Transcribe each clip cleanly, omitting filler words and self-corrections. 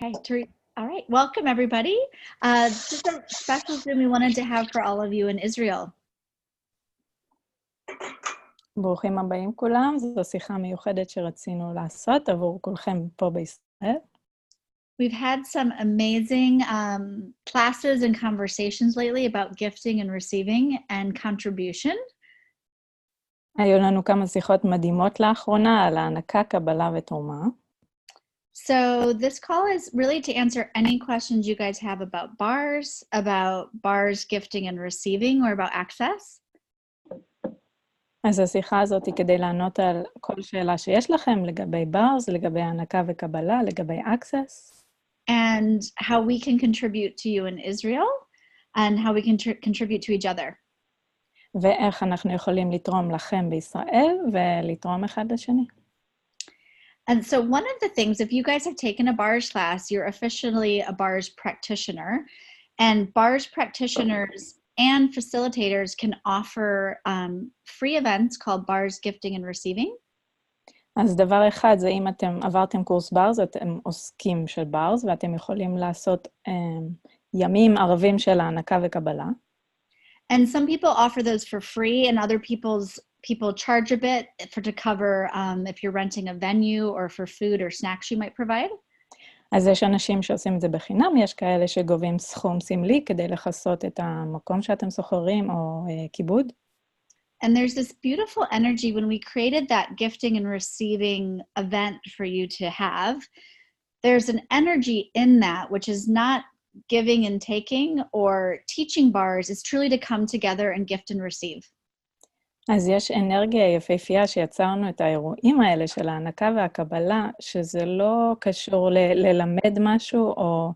Okay, all right. Welcome, everybody. This is a special Zoom we wanted to have for all of you in Israel. ברוכים הבאים כולם, זו שיחה מיוחדת שרצינו לעשות עבור כולכם פה בישראל. We've had some amazing classes and conversations lately about gifting and receiving and contribution. היו לנו כמה שיחות מדהימות לאחרונה על הענקה, קבלה ותרומה. So this call is really to answer any questions you guys have about bars, gifting and receiving, or about access. אז השיחה הזאת היא כדי לענות על כל שאלה שיש לכם לגבי ברס, לגבי הענקה וקבלה, לגבי access. And how we can contribute to you in Israel, and how we can contribute to each other. ואיך אנחנו יכולים לתרום לכם בישראל ולתרום אחד לשני. And so one of the things, if you guys have taken a bars class, you're officially a bars practitioner, and bars practitioners and facilitators can offer free events called bars gifting and receiving. אז דבר אחד זה אם אתם עברתם קורס ברס, אתם עוסקים של ברס, ואתם יכולים לעשות ימים ערבים של הענקה וקבלה. And some people offer those for free, and other people charge a bit to cover if you're renting a venue or for food or snacks you might provide. אז יש אנשים שעושים את זה בחינם, יש כאלה שגובים סכום סמלי כדי לחסות את המקום שאתם סוחרים או כיבוד. And there's this beautiful energy when we created that gifting and receiving event for you to have. There's an energy in that, which is not giving and taking or teaching bars. It's truly to come together and gift and receive. אז יש אנרגיה יפהפייה שיצרנו את האירועים האלה של הענקה והקבלה, שזה לא קשור ללמד משהו, או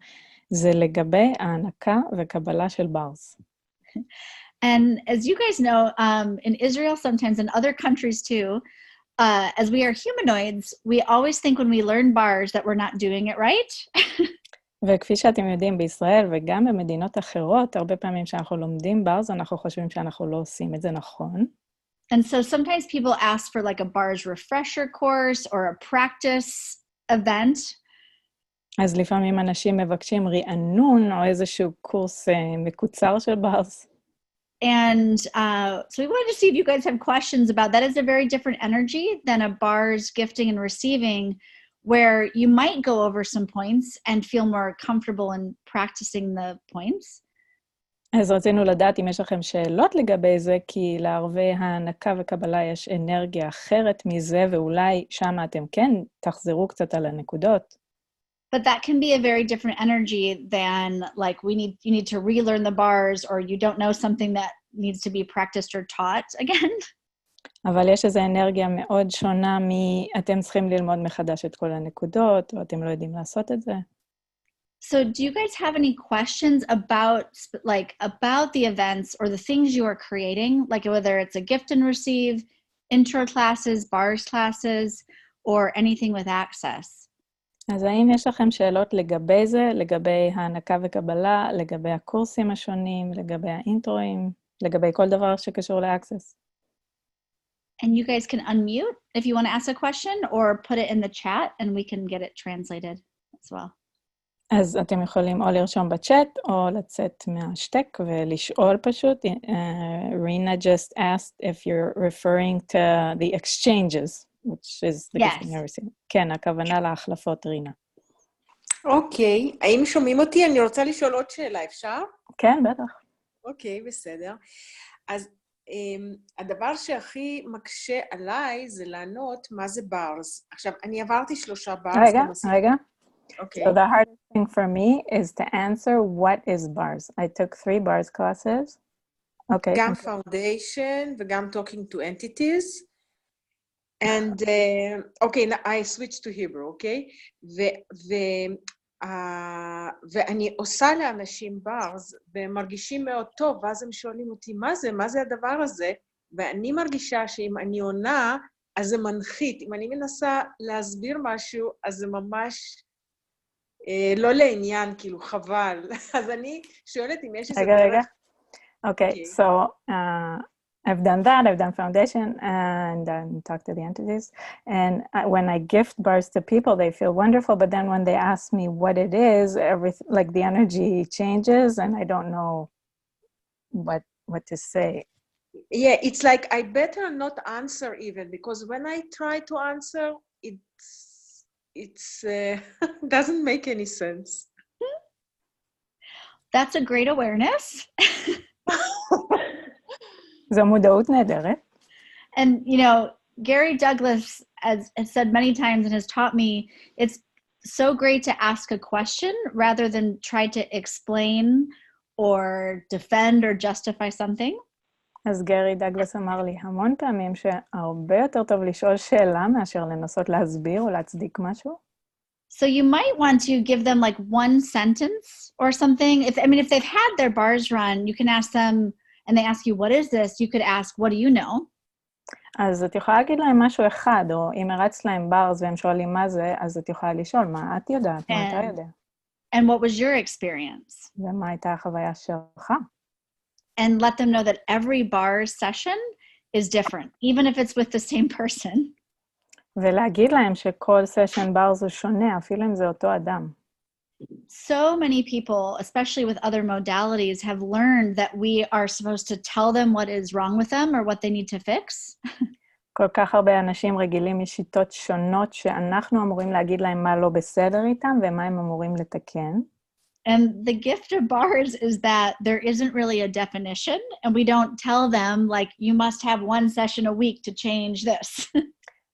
זה לגבי הענקה וקבלה של ברס. And as you guys know, in Israel sometimes, and other countries too, as we are humanoids, we always think when we learn bars that we're not doing it right. וכפי שאתם יודעים, בישראל וגם במדינות אחרות, הרבה פעמים שאנחנו לומדים ברס, אנחנו חושבים שאנחנו לא עושים את זה נכון. And so sometimes people ask for like a bars refresher course or a practice event. אז לפעמים אנשים מבקשים רענון או איזשהו קורס מקוצר של ברס. And so we wanted to see if you guys have questions about that. Is a very different energy than a bars gifting and receiving, where you might go over some points and feel more comfortable in practicing the points. אז רצינו לדעת אם יש לכם שאלות לגבי זה, כי לערבי הענקה וקבלה יש אנרגיה אחרת מזה, ואולי שם אתם כן תחזרו קצת על הנקודות. But that can be a very different energy than like you need to relearn the bars, or you don't know something that needs to be practiced or taught again. אבל יש איזו אנרגיה מאוד שונה אתם צריכים ללמוד מחדש את כל הנקודות, או אתם לא יודעים לעשות את זה. So do you guys have any questions about the events or the things you are creating, like whether it's a gift and receive, intro classes, bars classes, or anything with access? אז האם יש לכם שאלות לגבי זה, לגבי הענקה וקבלה, לגבי הקורסים השונים, לגבי האינטרואים, לגבי כל דבר שקשור ל-access? And you guys can unmute if you want to ask a question, or put it in the chat and we can get it translated as well. אז אתם יכולים או לרשום בצ'אט, או לצאת מהשטק ולשאול פשוט. Rina just asked if you're referring to the exchanges, which is the Yes. gifting and receiving. כן, הכוונה להחלפות, רינה. אוקיי, האם שומעים אותי? אני רוצה לשאול עוד שאלה, אפשר? כן, בטח. אוקיי, בסדר. אז הדבר שהכי מקשה עליי זה לענות מה זה ברס. עכשיו, אני עברתי 3 ברס. רגע. Okay. So the hardest thing for me is to answer what is bars. I took 3 bars classes. Okay. גם foundation וגם talking to entities. And okay, I switched to Hebrew, okay? ואני עושה לאנשים ברס, והם מרגישים מאוד טוב, ואז הם שואלים אותי, מה זה הדבר הזה? ואני מרגישה שאם אני עונה, אז זה מנחית. אם אני מנסה להסביר משהו, אז זה ממש לא לעניין, כאילו, חבל. אז אני שואלת אם יש איזה דרך... רגע. Okay, so I've done that. I've done foundation and then talk to the entities. And when I gift bars to people, they feel wonderful. But then when they ask me what it is, everything, like the energy changes and I don't know what to say. Yeah, it's like I better not answer even, because when I try to answer, it's doesn't make any sense. That's a great awareness. זו מודעות נהדרת. And, you know, Gary Douglas has said many times and has taught me, it's so great to ask a question rather than try to explain or defend or justify something. אז גרי דגלס אמר לי המון פעמים שהרבה יותר טוב לשאול שאלה מאשר לנסות להסביר או להצדיק משהו. So you might want to give them like one sentence or something. If they've had their bars run, you can ask them, and they ask you, what is this? You could ask, what do you know? אז את יכולה להגיד להם משהו אחד, או אם הרצת להם ברז והם שואלים מה זה, אז את יכולה לשאול, מה את יודעת, מה אתה יודע? And what was your experience? ומה הייתה החוויה שלך? And let them know that every bar session is different, even if it's with the same person. ולהגיד להם שכל סשן ברז הוא שונה, אפילו אם זה אותו אדם. So many people, especially with other modalities, have learned that we are supposed to tell them what is wrong with them or what they need to fix. כל כך הרבה אנשים רגילים משיטות שונות שאנחנו אמורים להגיד להם מה לא בסדר איתם ומה הם אמורים לתקן. And the gift of bars is that there isn't really a definition, and we don't tell them, like, you must have one session a week to change this.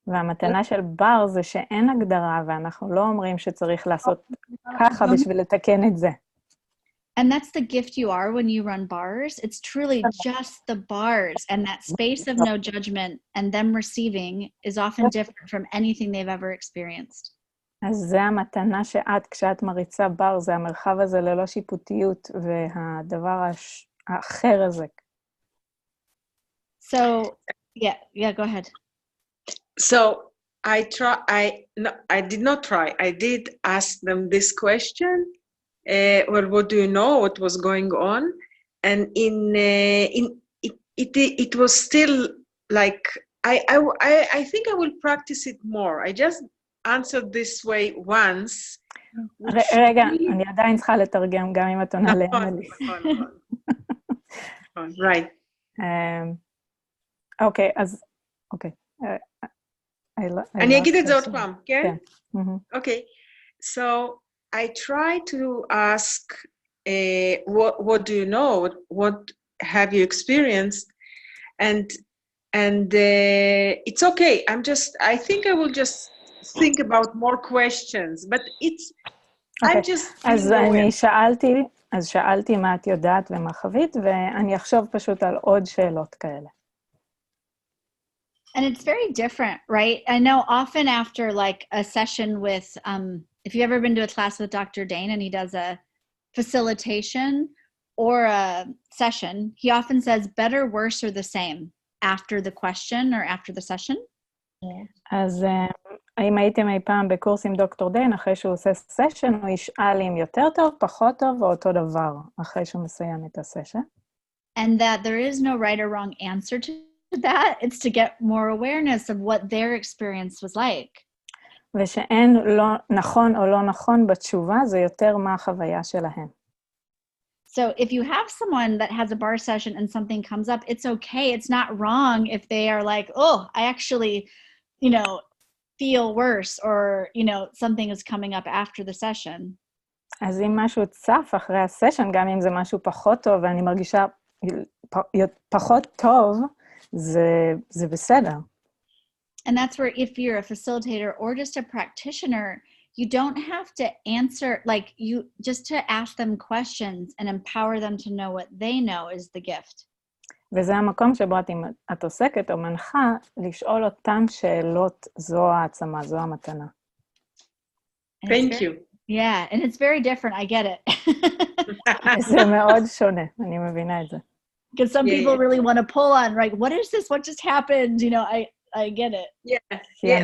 והמתנה של בר זה שאין הגדרה, ואנחנו לא אומרים שצריך לעשות ככה בשביל לתקן את זה. And that's the gift you are when you run bars. It's truly just the bars, and that space of no judgment and them receiving is often different from anything they've ever experienced. אז זה המתנה שאת, כשאת מריצה בר, זה המרחב הזה ללא שיפוטיות, והדבר האחר הזה. So, yeah, go ahead. So I did not try. I did ask them this question. Well, what do you know? What was going on? And it was still like I think I will practice it more. I just answered this way once. רגע, אני עדיין צריכה לתרגם גם אם את עונה לאמילי. Right. אוקיי, אז אוקיי. אני אגיד את זה עוד פעם, כן? אוקיי. So I try to ask, what do you know? What have you experienced? And it's okay. I think I will just think about more questions, but I'm just... אז שאלתי מה את יודעת ומה חווית, ואני אחשוב פשוט על עוד שאלות כאלה. And it's very different, right? I know often after like a session with, if you've ever been to a class with Dr. Dane and he does a facilitation or a session, he often says better, worse, or the same after the question or after the session. אז האם הייתם אי פעם בקורס עם דוקטור דיין, אחרי שהוא עושה סשן, הוא ישאל אם יותר טוב, פחות טוב, או אותו דבר, אחרי שהוא מסיים את הסשן? And that there is no right or wrong answer to that. It's to get more awareness of what their experience was like. ושאין לא נכון או לא נכון בתשובה, זה יותר מה החוויה שלהם. So if you have someone that has a bar session and something comes up, it's okay. It's not wrong if they are like, oh, I actually, feel worse, or, something is coming up after the session. אז אם משהו צף אחרי הסשן, גם אם זה משהו פחות טוב, ואני מרגישה פחות טוב, זה בסדר. And that's where if you're a facilitator or just a practitioner, you don't have to answer, like you just to ask them questions and empower them to know what they know is the gift. וזה המקום שבו את עוסקת או מנחה לשאול אותם שאלות, זו העצמה, זו המתנה. Thank you. Yeah, and it's very different, I get it. זה מאוד שונה, אני מבינה את זה. Because some people really want to pull on, right? What is this? What just happened? I get it. Yeah.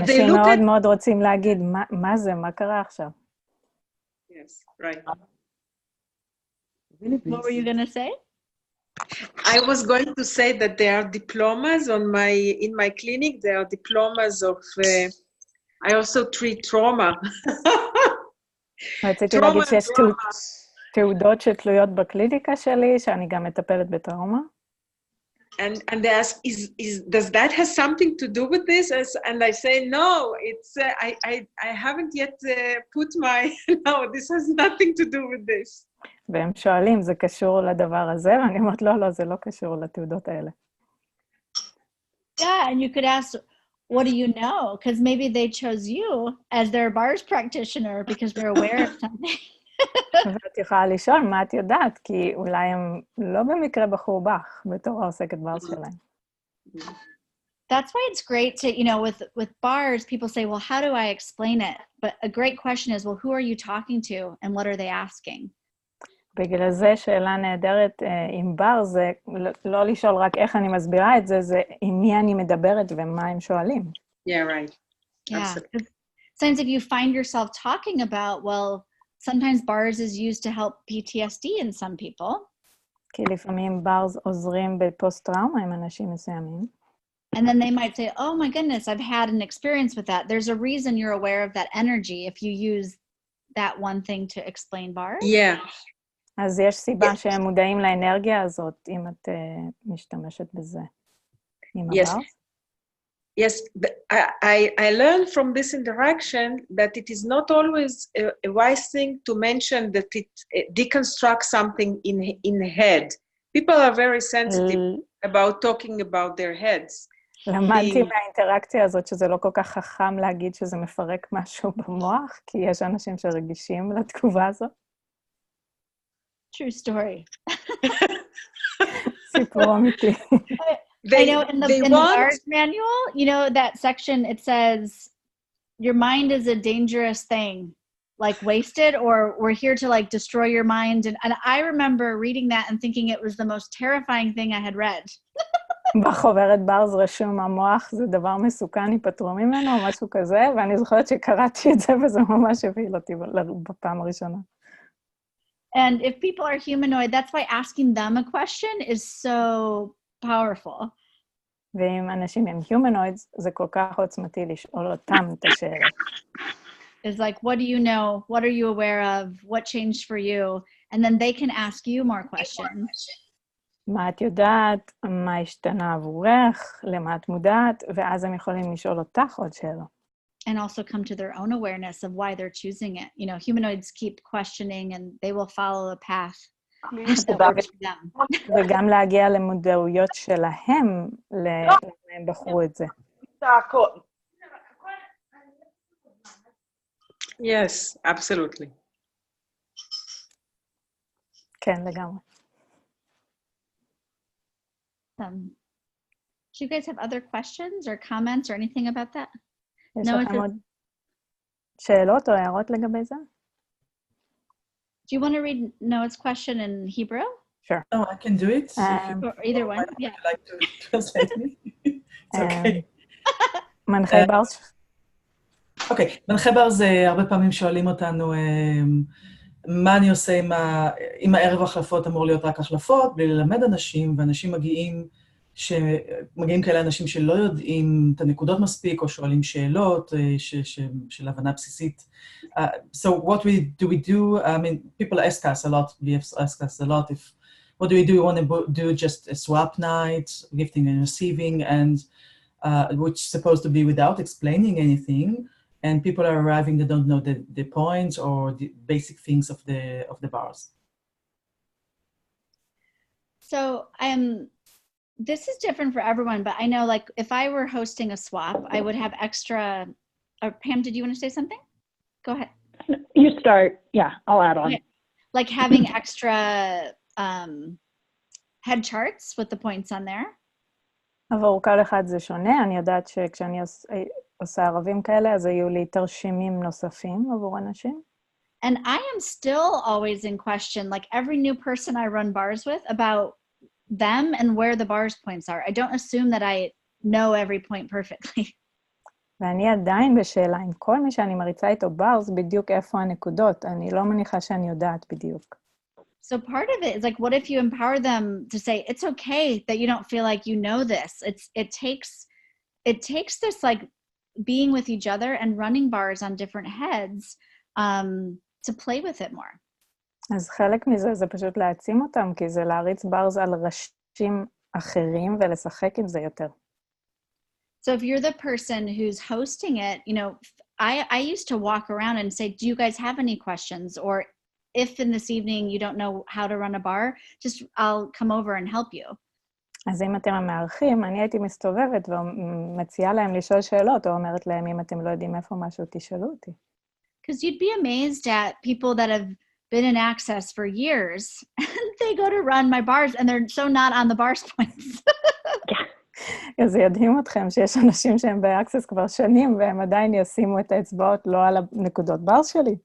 אנשים מאוד מאוד רוצים להגיד, מה זה? מה קרה עכשיו? Yes, right. What were you going to say? I was going to say that there are diplomas in my clinic. There are diplomas of. I also treat trauma. רציתי trauma להגיד and שיש drama. תעודות שתלויות בקליניקה שלי, שאני גם מטפלת בטראומה. And they ask, does that have something to do with this? And I say, no, it's I haven't yet put my no. This has nothing to do with this. והם שואלים, זה קשור לדבר הזה? ואני אומרת, לא, זה לא קשור לתעודות האלה. Yeah, and you could ask, what do you know? Because maybe they chose you as their bars practitioner because they're aware of something. ואת יכולה לשאול מה את יודעת, כי אולי הם לא במקרה בחרו בך בתור העוסקת ברס שלהם. That's why it's great to, with bars, people say, well, how do I explain it? But a great question is, well, who are you talking to and what are they asking? בגלל זה שאלה נהדרת עם בר, זה לא לשאול רק איך אני מסבירה את זה, זה עם מי אני מדברת ומה הם שואלים. Yeah, right. Yeah. Sometimes if you find yourself talking about, well, sometimes bars is used to help PTSD in some people. כי לפעמים ברס עוזרים בפוסט-טראומה עם אנשים מסוימים. And then they might say, oh my goodness, I've had an experience with that. There's a reason you're aware of that energy if you use that one thing to explain bars. Yeah. אז יש סיבה שהם מודעים לאנרגיה הזאת, אם את משתמשת בזה. עם Yes. הברס? Yes, I learned from this interaction that it is not always a wise thing to mention that it deconstructs something in the head. People are very sensitive about talking about their heads. למדתי מהאינטראקציה הזאת שזה לא כל כך חכם להגיד שזה מפרק משהו במוח, כי יש אנשים שרגישים לתגובה הזאת. True story. סיפור אמיתי. I know in the bars manual, that section, it says, your mind is a dangerous thing, like wasted, or we're here to like destroy your mind. And I remember reading that and thinking it was the most terrifying thing I had read. בחוברת ברס רשום, המוח זה דבר מסוכן, ייפטרו ממנו, או משהו כזה, ואני זוכרת שקראתי את זה, וזה ממש הבהיל אותי בפעם הראשונה. And if people are humanoid, that's why asking them a question is so powerful. ואם אנשים הם humanoids, זה כל כך עוצמתי לשאול אותם את השאלה. It's like, what do you know? What are you aware of? What changed for you? And then they can ask you more questions. מה את יודעת? מה השתנה עבורך? למה את מודעת? ואז הם יכולים לשאול אותך עוד שאלה. And also come to their own awareness of why they're choosing it. Humanoids keep questioning and they will follow a path that works for them. וגם להגיע למודעויות שלהם, למה הם בחרו את זה. Yes, absolutely. כן, לגמרי. Do you guys have other questions or comments or anything about that? יש לכם עוד שאלות או הערות לגבי זה? Do you want to read Noah's question in Hebrew? Sure. No, I can do it. Or either one, yeah. Would you like to translate me? It's okay. מנחי ברס? אוקיי, מנחי ברס, הרבה פעמים שואלים אותנו, מה אני עושה אם הערב החלפות אמור להיות רק החלפות, בלי ללמד אנשים, ואנשים מגיעים כאלה אנשים שלא יודעים את הנקודות מספיק, או שואלים שאלות של הבנה בסיסית. So what do we do? I mean, people ask us a lot, ask us a lot, what do we do? We want to do just a swap night, gifting and receiving, and which is supposed to be without explaining anything, and people are arriving that don't know the points or the basic things of the bars. So this is different for everyone, but I know like if I were hosting a swap, I would have extra, Pam, did you want to say something? Go ahead. You start. Yeah, I'll add on. Okay. Like having extra head charts with the points on there. עבור כל אחד זה שונה. אני יודעת שכשאני עושה ערבים כאלה, אז היו לי תרשימים נוספים עבור אנשים. And I am still always in question, like every new person I run bars with, about them and where the bars points are. I don't assume that I know every point perfectly. ואני עדיין בשאלה עם כל מי שאני מריצה איתו ברס, בדיוק איפה הנקודות. אני לא מניחה שאני יודעת בדיוק. So part of it is like, what if you empower them to say, it's okay that you don't feel like you know this. It takes this like being with each other and running bars on different heads to play with it more. אז חלק מזה זה פשוט להעצים אותם, כי זה להריץ ברז על ראשים אחרים ולשחק עם זה יותר. So if you're the person who's hosting it, you know, I used to walk around and say, do you guys have any questions? Or if in this evening you don't know how to run a bar, just I'll come over and help you. אז אם אתם המארחים, אני הייתי מסתובבת ומציעה להם לשאול שאלות, או אומרת להם, אם אתם לא יודעים איפה משהו, תשאלו אותי. Because you'd be amazed at people that have been in Access for years, and they go to run my bars, and they're so not on the bars points. אז ידהים אתכם שיש אנשים שהם באקסס כבר שנים, והם עדיין ישימו את האצבעות לא על הנקודות ברס שלי.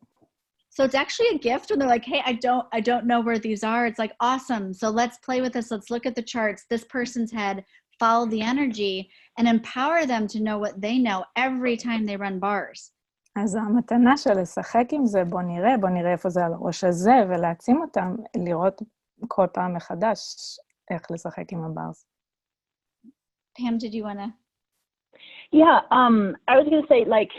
So it's actually a gift when they're like, hey, I don't know where these are. It's like, awesome. So let's play with this. Let's look at the charts. This person's head, follow the energy, and empower them to know what they know every time they run bars. אז המתנה של לשחק עם זה, בוא נראה איפה זה על הראש הזה, ולהעצים אותם, לראות כל פעם מחדש איך לשחק עם הברס. Pam, did you want to? Yeah, I was going to say, like,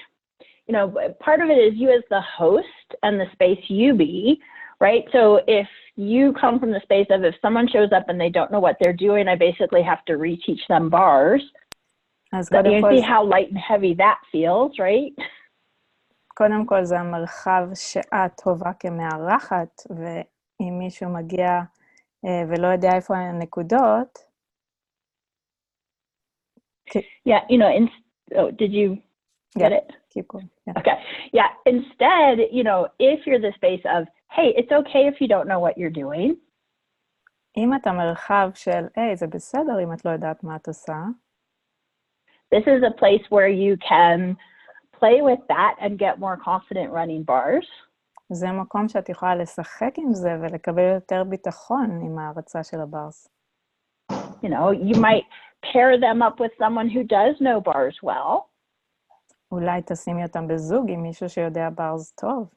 you know, part of it is you as the host and the space you be, right? So if you come from the space of if someone shows up and they don't know what they're doing, I basically have to reteach them bars. But you see how light and heavy that feels, right? קודם כל זה המרחב שאת טובה כמארחת, ואם מישהו מגיע ולא יודע איפה הנקודות. Yeah, you know, did you get it? Keep going. Yeah. Okay. Yeah, instead, you know, if you're the space of, hey, it's okay if you don't know what you're doing. אם אתה מרחב של, היי, זה בסדר אם את לא יודעת מה את עושה. This is a place where you can play with that and get more confident running bars. זה מקום שאת יכולה לשחק עם זה ולקבל יותר ביטחון עם ההרצה של הברס. You know, you might pair them up with someone who does know bars well. אולי תשימי אותם בזוג עם מישהו שיודע ברס טוב.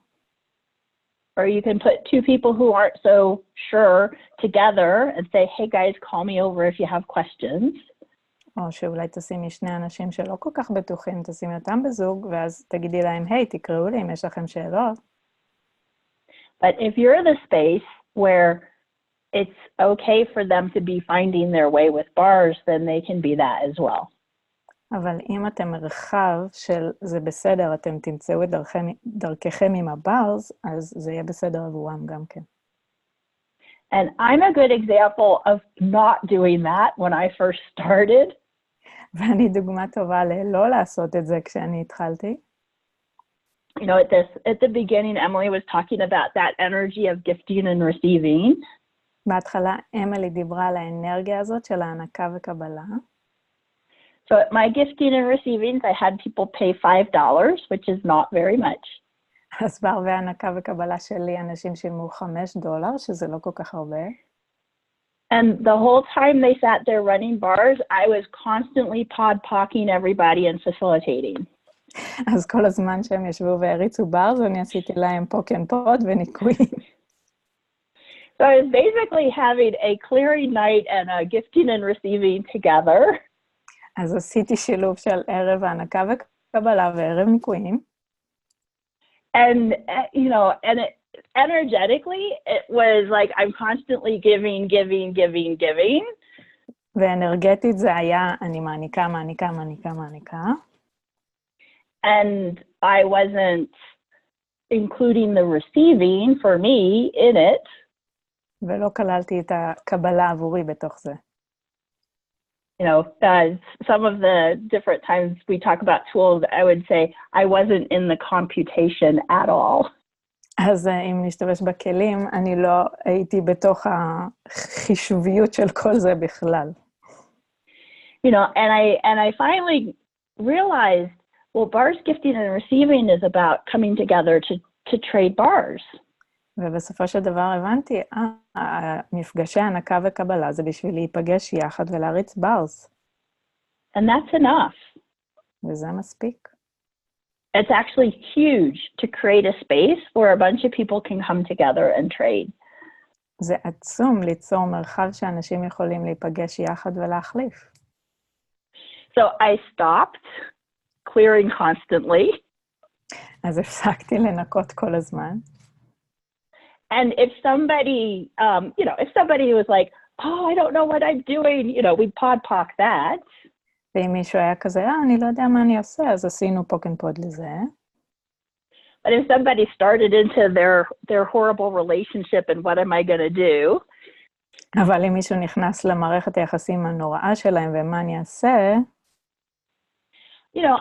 Or you can put two people who aren't so sure together and say, hey guys, call me over if you have questions. או שאולי תשימי שני אנשים שלא כל כך בטוחים, תשימי אותם בזוג, ואז תגידי להם, היי, תקראו לי אם יש לכם שאלות. But if you're the space where it's okay for them to be finding their way with bars, then they can be that as well. אבל אם אתם מרחב של זה בסדר, אתם תמצאו את דרככם עם הברס, אז זה יהיה בסדר עבורם גם כן. And I'm a good example of not doing that when I first started. ואני דוגמה טובה ללא לעשות את זה כשאני התחלתי. You know, at the beginning, Emily was talking about that energy of gifting and receiving. בהתחלה, אמילי דיברה על האנרגיה הזאת של הענקה וקבלה. So at my gifting and receiving, I had people pay $5, which is not very much. אז בערבי הענקה וקבלה שלי, אנשים שילמו $5, שזה לא כל כך הרבה. And the whole time they sat there running bars, I was constantly pod-pocking everybody and facilitating. אז כל הזמן שהם ישבו והריצו ברז, אני עשיתי להם פוק אנד פוד וניקויים. So I was basically having a clearing night and a gifting and receiving together. אז עשיתי שילוב של ערב הענקה וקבלה וערב ניקויים. And, you know, and energetically, it was like I'm constantly giving. ואנרגטית זה היה, אני מעניקה. And I wasn't including the receiving for me in it. ולא כללתי את הקבלה עבורי בתוך זה. You know, some of the different times we talk about tools, I would say I wasn't in the computation at all. אז אם נשתמש בכלים, אני לא הייתי בתוך החישוביות של כל זה בכלל. You know, and I finally realized, well, bars gifting and receiving is about coming together to trade bars. ובסופו של דבר הבנתי, המפגשי הענקה וקבלה זה בשביל להיפגש יחד ולהריץ ברס. And that's enough. וזה מספיק. It's actually huge to create a space where a bunch of people can come together and trade. זה עצום ליצור מרחב שאנשים יכולים להיפגש יחד ולהחליף. So I stopped clearing constantly. אז הפסקתי לנקות כל הזמן. And if somebody, if somebody was like, oh, I don't know what I'm doing, we'd podpoc that. ואם מישהו היה כזה, אני לא יודע מה אני עושה, אז עשינו פוקנפוד לזה. But if somebody started into their horrible relationship and what am I going to do? אבל אם מישהו נכנס למערכת היחסים הנוראה שלהם ומה אני אעשה,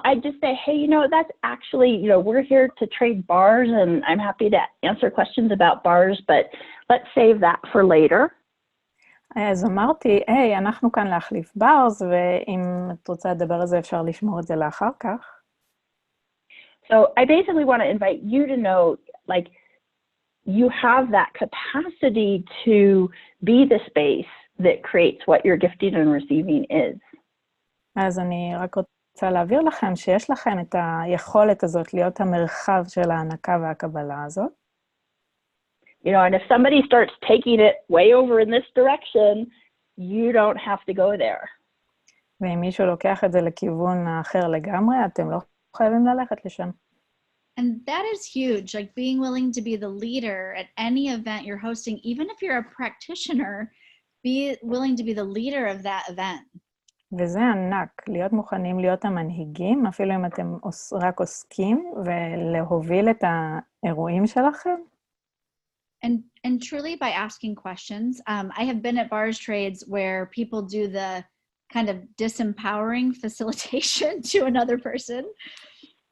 I'd just say, hey, that's actually, we're here to trade bars and I'm happy to answer questions about bars, but let's save that for later. אז אמרתי, היי, אנחנו כאן להחליף ברס, ואם את רוצה לדבר על זה, אפשר לשמור את זה לאחר כך. So I basically want to invite you to know, like, you have that capacity to be the space that creates what your gifting and receiving is. אז אני רק רוצה להעביר לכם שיש לכם את היכולת הזאת להיות המרחב של ההענקה והקבלה הזאת. And if somebody starts taking it way over in this direction, you don't have to go there. ואם מישהו לוקח את זה לכיוון האחר לגמרי, אתם לא חייבים ללכת לשם. And that is huge, like being willing to be the leader at any event you're hosting, even if you're a practitioner, be willing to be the leader of that event. וזה ענק, להיות מוכנים להיות המנהיגים, אפילו אם אתם רק עוסקים, ולהוביל את האירועים שלכם. And truly by asking questions. I have been at bars trades where people do the kind of disempowering facilitation to another person.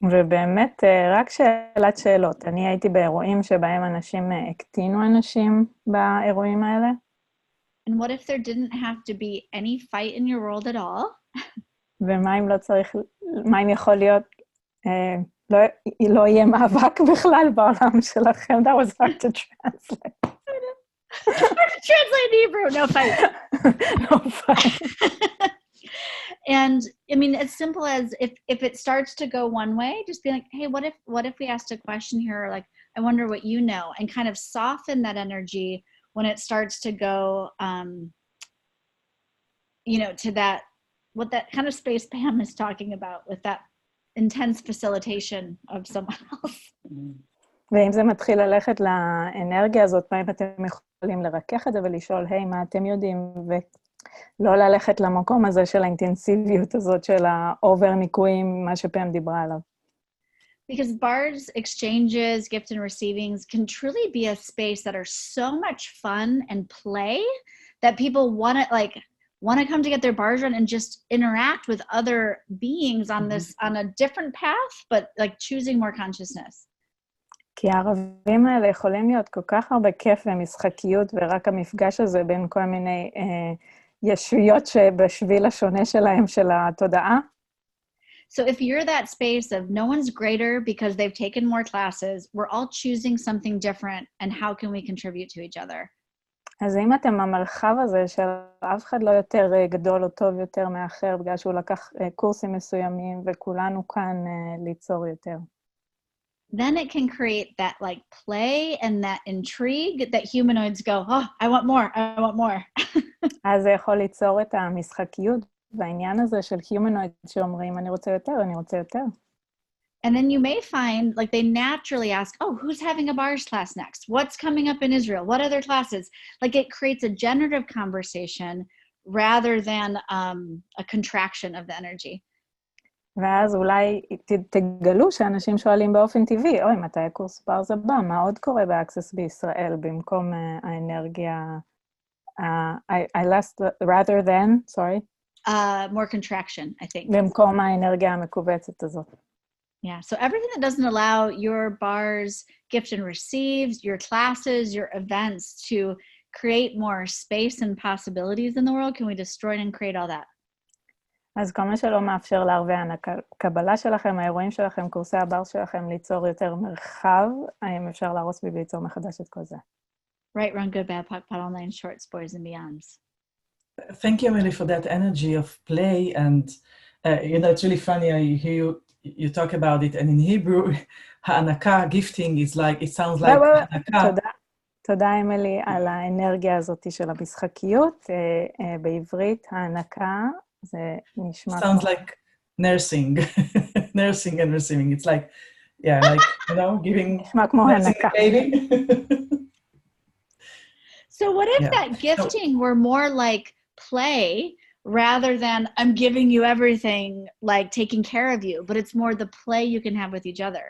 ובאמת, רק שאלת שאלות. אני הייתי באירועים שבהם אנשים הקטינו אנשים באירועים האלה. And what if there didn't have to be any fight in your world at all? ומה אם לא צריך, מה אם יכול להיות, לא יהיה מאבק בכלל בעולם שלכם? That was hard to translate. Hard to translate in Hebrew, no fight. No fight. And I mean, as simple as if it starts to go one way, just be like, hey, what if we asked a question here? Like, I wonder what you know, and kind of soften that energy when it starts to go, to that, what that kind of space Pam is talking about with that intense facilitation of someone else. ואם זה מתחיל ללכת לאנרגיה הזאת, מה אם אתם יכולים לרכך את זה ולשאול, היי, מה אתם יודעים? ולא ללכת למקום הזה של האינטנסיביות הזאת של האובר ניקויים, מה שפעם דיברה עליו. Because bars, exchanges, gifts and receivings can truly be a space that are so much fun and play that people want to come to get their bars run and just interact with other beings on a different path, but like choosing more consciousness. כי הערבים האלה יכולים להיות כל כך הרבה כיף ומשחקיות, ורק המפגש הזה בין כל מיני ישויות שבשביל השונה שלהם של התודעה. So if you're that space of no one's greater because they've taken more classes, we're all choosing something different, and how can we contribute to each other? אז אם אתם במרחב הזה של אף אחד לא יותר גדול או טוב יותר מאחר, בגלל שהוא לקח קורסים מסוימים, וכולנו כאן ליצור יותר. Then it can create that like play and that intrigue that humanoids go, oh, I want more, I want more. אז זה יכול ליצור את המשחקיות, והעניין הזה של humanoids שאומרים, אני רוצה יותר, אני רוצה יותר. And then you may find, like, they naturally ask, oh, who's having a bars class next? What's coming up in Israel? What other classes? Like, it creates a generative conversation rather than a contraction of the energy. ואז אולי תגלו שאנשים שואלים באופן טבעי, אוי, מתי הקורס ברס הבא? מה עוד קורה באקסס בישראל במקום האנרגיה, I lost, rather than, sorry? More contraction, I think. במקום האנרגיה המקובצת הזאת. Yeah, so everything that doesn't allow your bars, gift and receives, your classes, your events to create more space and possibilities in the world, can we destroy and create all that? אז כל מה שלא מאפשר לערבי הקבלה שלכם, האירועים שלכם, קורסי הבר שלכם, ליצור יותר מרחב, האם אפשר להרוס בי וליצור מחדש את כל זה? Right, wrong, good, bad, POC, POD online, shorts, boys, and beyonds. Thank you, Emily, for that energy of play. And, it's really funny, I hear you talk about it. And in Hebrew, ha'anaka, gifting, is like, it sounds like ha'anaka. תודה, אמילי, על האנרגיה הזאת של המשחקיות. בעברית, ההנקה, זה נשמע Sounds like nursing. Nursing and receiving. It's like, yeah, like, you know, giving נשמע כמו nursing הנקה. the baby. So what if Yeah. that gifting were more like play rather than I'm giving you everything, like taking care of you, but it's more the play you can have with each other?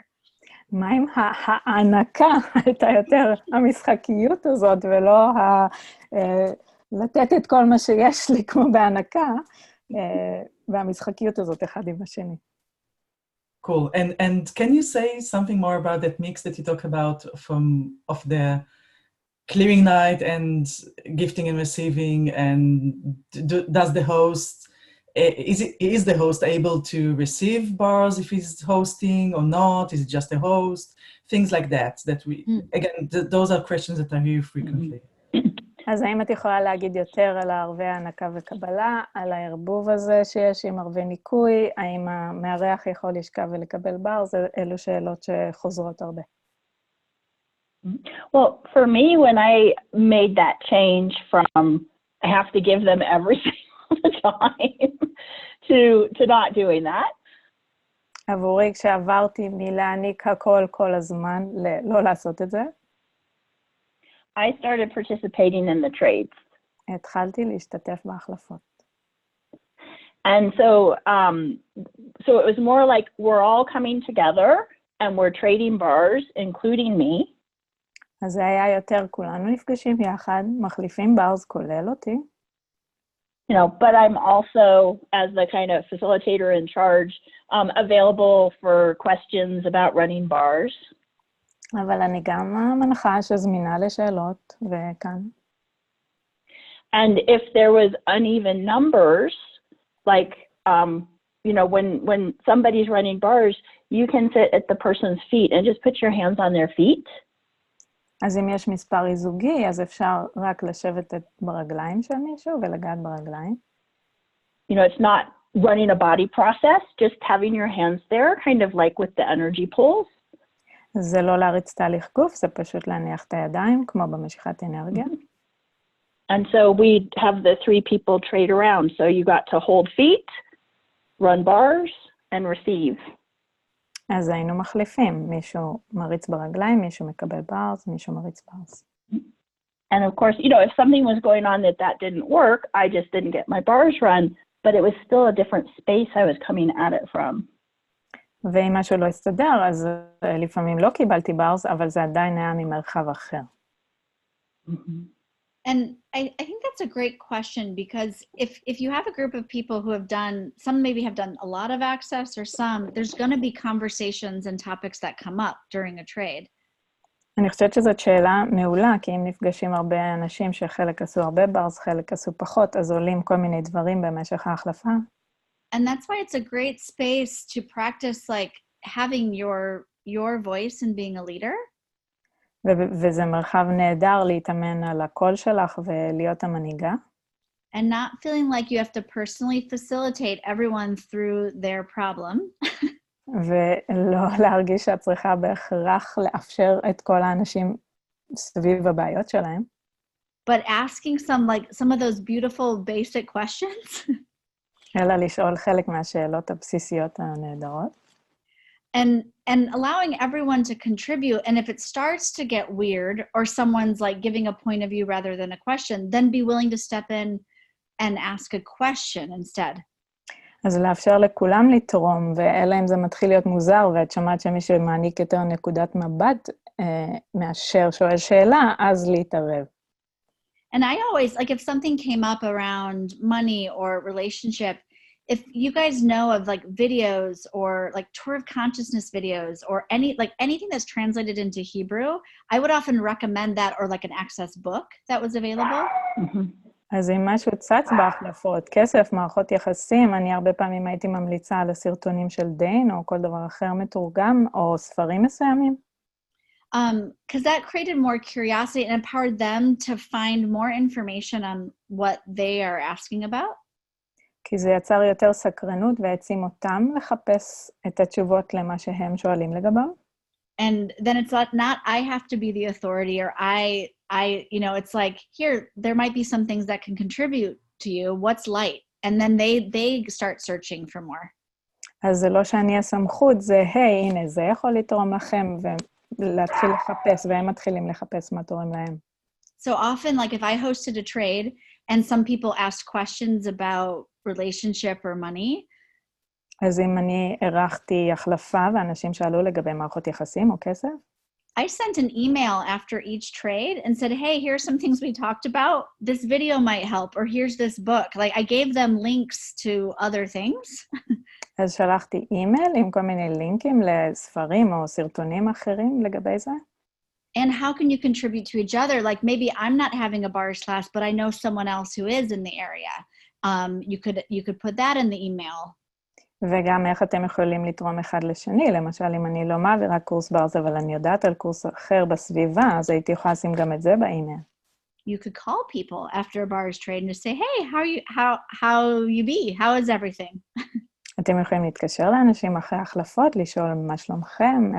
מה אם ההנקה הייתה יותר המשחקיות הזאת, ולא לתת את כל מה שיש לי כמו בהנקה, והמשחקיות הזאת אחד עם השני. Cool. And can you say something more about that mix that you talk about of the clearing night and gifting and receiving, and does the host, is the host able to receive bars if he's hosting or not? Is it just a host? Things like that we, again, those are questions that I hear frequently. אז האם את יכולה להגיד יותר על הערבי ההנקה וקבלה, על הערבוב הזה שיש עם ערבי ניקוי, האם המארח יכול לשכב ולקבל בר? אלו שאלות שחוזרות הרבה. Well, for me, when I made that change from I have to give them everything all the time to not doing that. עבורי, כשעברתי מלהעניק הכל כל הזמן, לא לעשות את זה, I started participating in the trades. התחלתי להשתתף בהחלפות. And so it was more like we're all coming together and we're trading bars, including me. אז זה היה יותר, כולנו נפגשים יחד, מחליפים ברס, כולל אותי. You know, but I'm also, as the kind of facilitator in charge, available for questions about running bars. אבל אני גם המנחה שזמינה לשאלות, וכאן. And if there was uneven numbers, like, you know, when somebody's running bars, you can sit at the person's feet and just put your hands on their feet. אז אם יש מספר איזוגי, אז אפשר רק לשבת ברגליים של מישהו ולגעת ברגליים. You know, it's not running a body process, just having your hands there, kind of like with the energy pulls. זה לא להריץ תהליך גוף, זה פשוט להניח את הידיים, כמו במשיכת אנרגיה. And so we have the 3 people trade around. So you got to hold feet, run bars, and receive. אז היינו מחליפים, מישהו מריץ ברגליים, מישהו מקבל ברס, מישהו מריץ ברס. And of course, you know, if something was going on that didn't work, I just didn't get my bars run, but it was still a different space I was coming at it from. ואם משהו לא הסתדר, אז לפעמים לא קיבלתי ברס, אבל זה עדיין היה ממרחב אחר. And I think that's a great question, because if you have a group of people who have done, some maybe have done a lot of access or some, there's going to be conversations and topics that come up during a trade. אני חושבת שזאת שאלה מעולה, כי אם נפגשים הרבה אנשים שחלק עשו הרבה ברס, חלק עשו פחות, אז עולים כל מיני דברים במשך ההחלפה. And that's why it's a great space to practice like having your voice and being a leader. וזה מרחב נהדר להתאמן על הקול שלך ולהיות המנהיגה. And not feeling like you have to personally facilitate everyone through their problem. ולא להרגיש שאת צריכה בהכרח לאפשר את כל האנשים סביב הבעיות שלהם. But asking some of those beautiful basic questions. אלא לשאול חלק מהשאלות הבסיסיות הנהדרות. And allowing everyone to contribute. And if it starts to get weird, or someone's like giving a point of view rather than a question, then be willing to step in and ask a question instead. אז לאפשר לכולם לתרום, ואלה אם זה מתחיל להיות מוזר, ואת שמעת שמישהו מעניק יותר נקודת מבט מאשר שואל שאלה, אז להתערב. And I always, like if something came up around money or relationship, if you guys know of like videos or like tour of consciousness videos or anything that's translated into Hebrew, I would often recommend that, or like an access book that was available. אז אם משהו צץ בהחלפות, כסף, מערכות יחסים, אני הרבה פעמים הייתי ממליצה על הסרטונים של דיין, או כל דבר אחר מתורגם, או ספרים מסוימים. Because that created more curiosity and empowered them to find more information on what they are asking about. כי זה יצר יותר סקרנות והעצים אותם לחפש את התשובות למה שהם שואלים לגביו. And then it's not I have to be the authority, or I it's like, here, there might be some things that can contribute to you. What's light? And then they start searching for more. אז זה לא שאני הסמכות, זה, היי, הנה, זה יכול לתרום לכם, ולהתחיל לחפש, והם מתחילים לחפש מה תורם להם. So often, like if I hosted a trade and some people asked questions about relationship or money, אז אם אני ערכתי החלפה, ואנשים שאלו לגבי מערכות יחסים או כסף, I sent an email after each trade and said, hey, here's some things we talked about. This video might help, or here's this book. Like I gave them links to other things. אז שלחתי אימייל עם כל מיני לינקים לספרים או סרטונים אחרים לגבי זה. And how can you contribute to each other? Like maybe I'm not having a bars class, but I know someone else who is in the area. You could put that in the email. וגם איך אתם יכולים לתרום אחד לשני, למשל אם אני לא מעבירה קורס ברז, אבל אני יודעת על קורס אחר בסביבה, אז הייתי יכולה לשים גם את זה באימייל. You could call people after a bars trade and just say, hey, how you be? How is everything? אתם יכולים להתקשר לאנשים אחרי החלפות, לשאול מה שלומכם,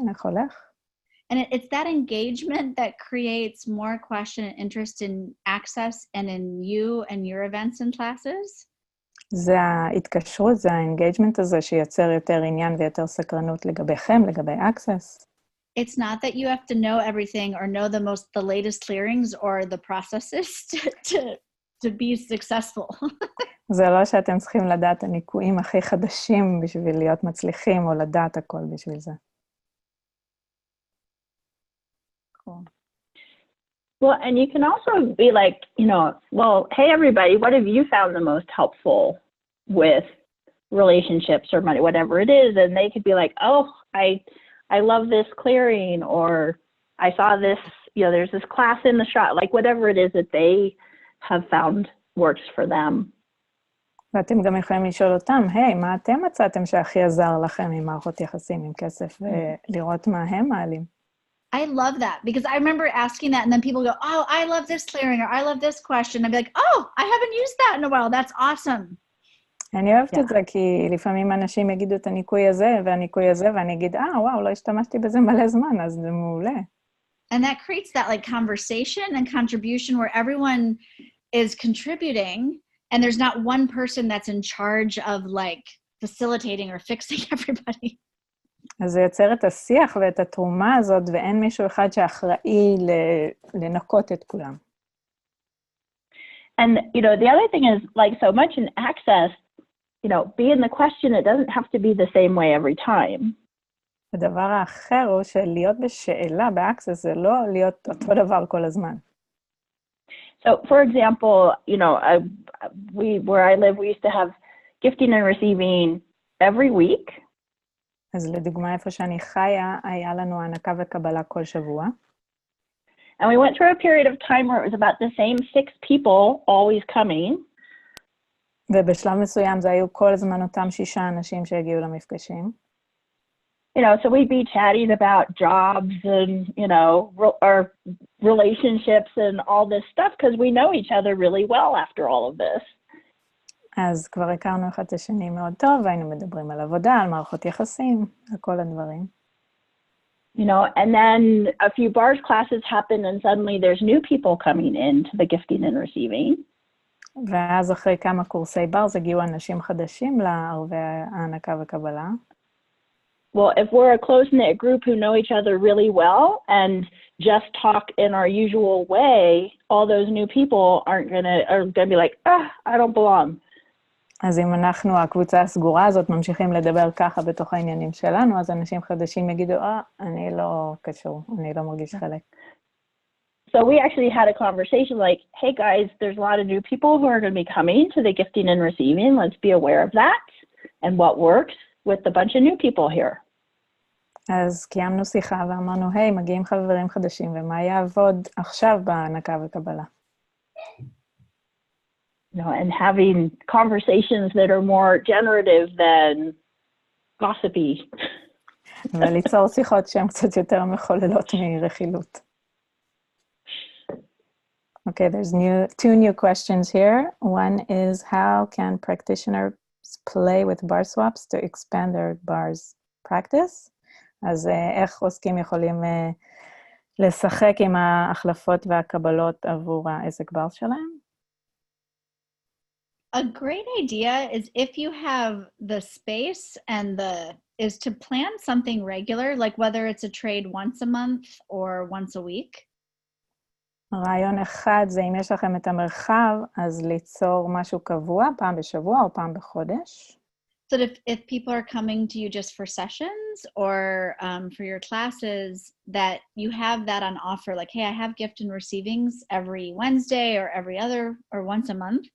איך הולך? And it's that engagement that creates more question and interest in Access and in you and your events and classes. זה ההתקשרות, זה האנגייג'מנט הזה שיוצר יותר עניין ויותר סקרנות לגביכם, לגבי Access. It's not that you have to know everything or know the latest clearings or the processes to be successful. זה לא שאתם צריכים לדעת הניקויים הכי חדשים בשביל להיות מצליחים, או לדעת הכל בשביל זה. Cool. Well, and you can also be like, well, hey, everybody, what have you found the most helpful with relationships or money, whatever it is? And they could be like, oh, I love this clearing, or I saw this, there's this class in the shop, like whatever it is that they have found works for them. ואתם גם יכולים לשאול אותם, היי, מה אתם מצאתם שהכי עזר לכם עם מערכות יחסים, עם כסף, ולראות מה הם מעלים? I love that, because I remember asking that and then people go, oh, I love this clearing, or I love this question. I'd be like, oh, I haven't used that in a while. That's awesome. אני אוהבת את זה, כי לפעמים אנשים יגידו את הניקוי הזה והניקוי הזה, ואני אגיד, וואו, לא השתמשתי בזה מלא זמן, אז זה מעולה. And that creates that like conversation and contribution where everyone is contributing and there's not one person that's in charge of like facilitating or fixing everybody. אז זה יוצר את השיח ואת התרומה הזאת, ואין מישהו אחד שאחראי לנקות את כולם. And, the other thing is, like so much in Access, being the question, it doesn't have to be the same way every time. הדבר האחר הוא שלהיות בשאלה ב-Access זה לא להיות אותו דבר כל הזמן. So, for example, where I live, we used to have gifting and receiving every week. אז לדוגמה, איפה שאני חיה, היה לנו הענקה וקבלה כל שבוע. And we went through a period of time where it was about the same 6 people always coming. ובשלב מסוים זה היו כל הזמן אותם 6 אנשים שהגיעו למפגשים. So we'd be chatting about jobs and, our relationships and all this stuff because we know each other really well after all of this. אז כבר הכרנו אחד את השני מאוד טוב, והיינו מדברים על עבודה, על מערכות יחסים, על כל הדברים. And then a few bars classes happen and suddenly there's new people coming into the gifting and receiving. ואז אחרי כמה קורסי ברז הגיעו אנשים חדשים לערבי הענקה וקבלה. Well, if we're a close-knit group who know each other really well and just talk in our usual way, all those new people are gonna be like, I don't belong. אז אם אנחנו, הקבוצה הסגורה הזאת, ממשיכים לדבר ככה בתוך העניינים שלנו, אז אנשים חדשים יגידו, אני לא קשור, אני לא מרגיש חלק. So we actually had a conversation like, hey guys, there's a lot of new people who are going to be coming to the gifting and receiving. Let's be aware of that and what works with a bunch of new people here. אז קיימנו שיחה ואמרנו, היי, מגיעים חברים חדשים, ומה יעבוד עכשיו בהענקה וקבלה? And having conversations that are more generative than gossipy. וליצור שיחות שהן קצת יותר מחוללות מרכילות. Okay, there's 2 new questions here. One is, how can practitioners play with bar swaps to expand their bars practice? אז איך עוסקים יכולים לשחק עם ההחלפות והקבלות עבור העסק בר שלהם? A great idea is if you have the space and is to plan something regular, like whether it's a trade once a month or once a week. רעיון אחד זה אם יש לכם את המרחב, אז ליצור משהו קבוע, פעם בשבוע או פעם בחודש. So if people are coming to you just for sessions or for your classes, that you have that on offer, like, hey, I have gift and receivings every Wednesday or every other or once a month.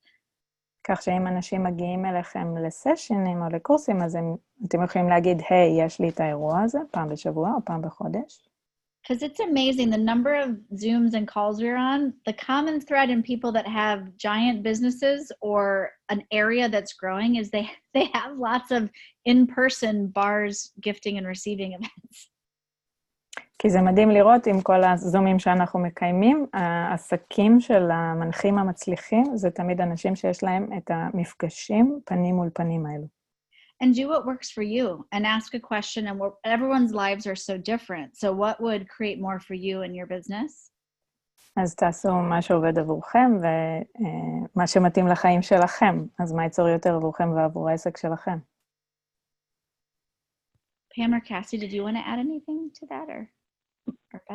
כך שאם אנשים מגיעים אליכם לסשנים או לקורסים, אז אתם יכולים להגיד, היי, יש לי את האירוע הזה, פעם בשבוע או פעם בחודש. Because it's amazing, the number of Zooms and calls we're on, the common thread in people that have giant businesses or an area that's growing is they have lots of in-person bars, gifting and receiving events. כי זה מדהים לראות עם כל הזומים שאנחנו מקיימים, העסקים של המנחים המצליחים, זה תמיד אנשים שיש להם את המפגשים פנים מול פנים האלו. And do what works for you and ask a question, and everyone's lives are so different. So what would create more for you in your business? אז תעשו מה שעובד עבורכם ומה שמתאים לחיים שלכם. אז מה ייצור יותר עבורכם ועבור העסק שלכם? Pam or Cassie, did you want to add anything to that or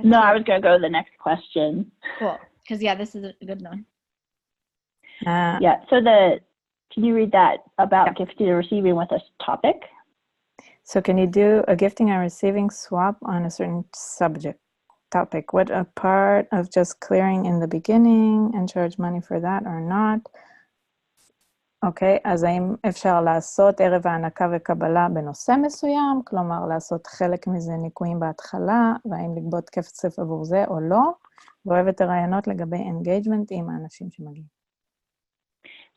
No, I was going to go to the next question. Cool. Because yeah, this is a good one. Yeah, so can you read that about gifting and receiving with a topic? So can you do a gifting and receiving swap on a certain topic? What a part of just clearing in the beginning and charge money for that or not? אוקיי, אז האם אפשר לעשות ערב ההנקה וקבלה בנושא מסוים? כלומר, לעשות חלק מזה ניקויים בהתחלה, והאם לגבות כסף עבור זה או לא? ואוהב את הרעיונות לגבי engagement עם האנשים שמגיעים.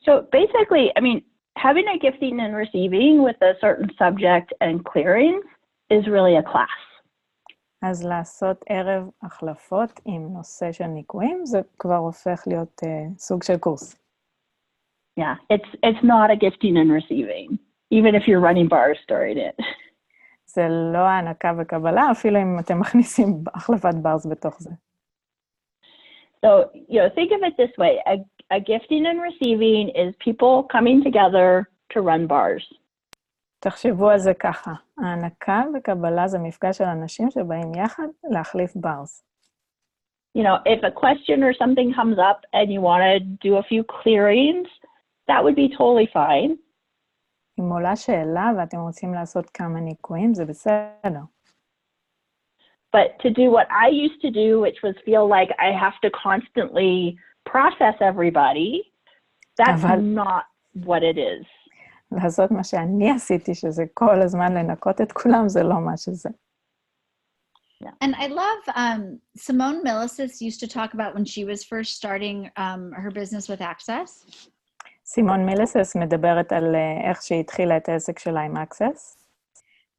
So basically, I mean, having a gifting and receiving with a certain subject and clearings is really a class. אז לעשות ערב החלפות עם נושא של ניקויים, זה כבר הופך להיות סוג של קורס. Yeah, it's not a gifting and receiving, even if you're running bars during it. זה לא הענקה וקבלה, אפילו אם אתם מכניסים החלפת ברס בתוך זה. So, think of it this way. A gifting and receiving is people coming together to run bars. תחשבו על זה ככה. הענקה וקבלה זה מפגש של אנשים שבאים יחד להחליף ברס. If a question or something comes up and you want to do a few clearings, that would be totally fine. אם עולה שאלה ואתם רוצים לעשות כמה ניקויים, זה בסדר. But to do what I used to do, which was feel like I have to constantly process everybody, that's not what it is. לעשות מה שאני עשיתי, שזה כל הזמן לנקות את כולם, זה לא מה שזה. And I love, Simone Milasas used to talk about when she was first starting her business with Access. סימון מילסס מדברת על איך שהיא התחילה את העסק שלה עם Access.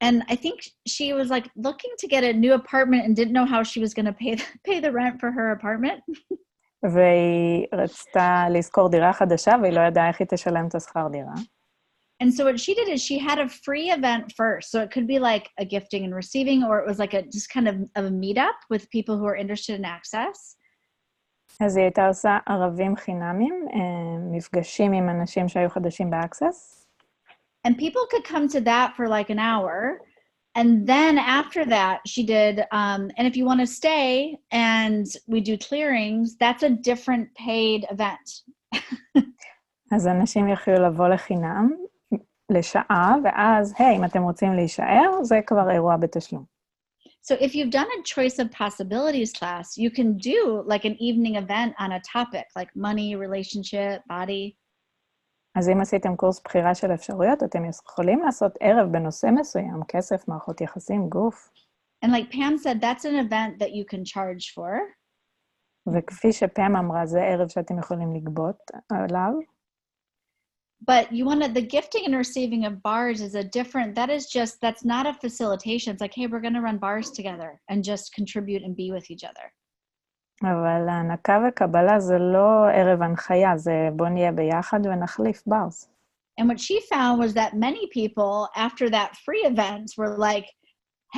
And I think she was like looking to get a new apartment and didn't know how she was going to pay the rent for her apartment. והיא רצתה לשכור דירה חדשה, והיא לא ידעה איך היא תשלם את השכר דירה. And so what she did is she had a free event first. So it could be like a gifting and receiving, or it was like just kind of a meetup with people who are interested in Access. אז היא הייתה עושה ערבים חינמים, מפגשים עם אנשים שהיו חדשים ב-Access. And people could come to that for like an hour. And then after that, she did, and if you want to stay and we do clearings, that's a different paid event. אז אנשים יכולו לבוא לחינם, לשעה, ואז, היי, אם אתם רוצים להישאר, זה כבר אירוע בתשלום. So if you've done a choice of possibilities class, you can do like an evening event on a topic like money, relationship, body. אז אם עשיתם קורס בחירה של אפשרויות, אתם יכולים לעשות ערב בנושא מסוים, כסף, מערכות יחסים, גוף. And like Pam said, that's an event that you can charge for. וכפי שפם אמרה, זה ערב שאתם יכולים לגבות עליו. But you want to, the gifting and receiving of bars is a different, that's not a facilitation. It's like, hey, we're going to run bars together and just contribute and be with each other. אבל ההנקה וקבלה זה לא ערב הנחיה, זה בוא נהיה ביחד ונחליף ברס. And what she found was that many people after that free event were like,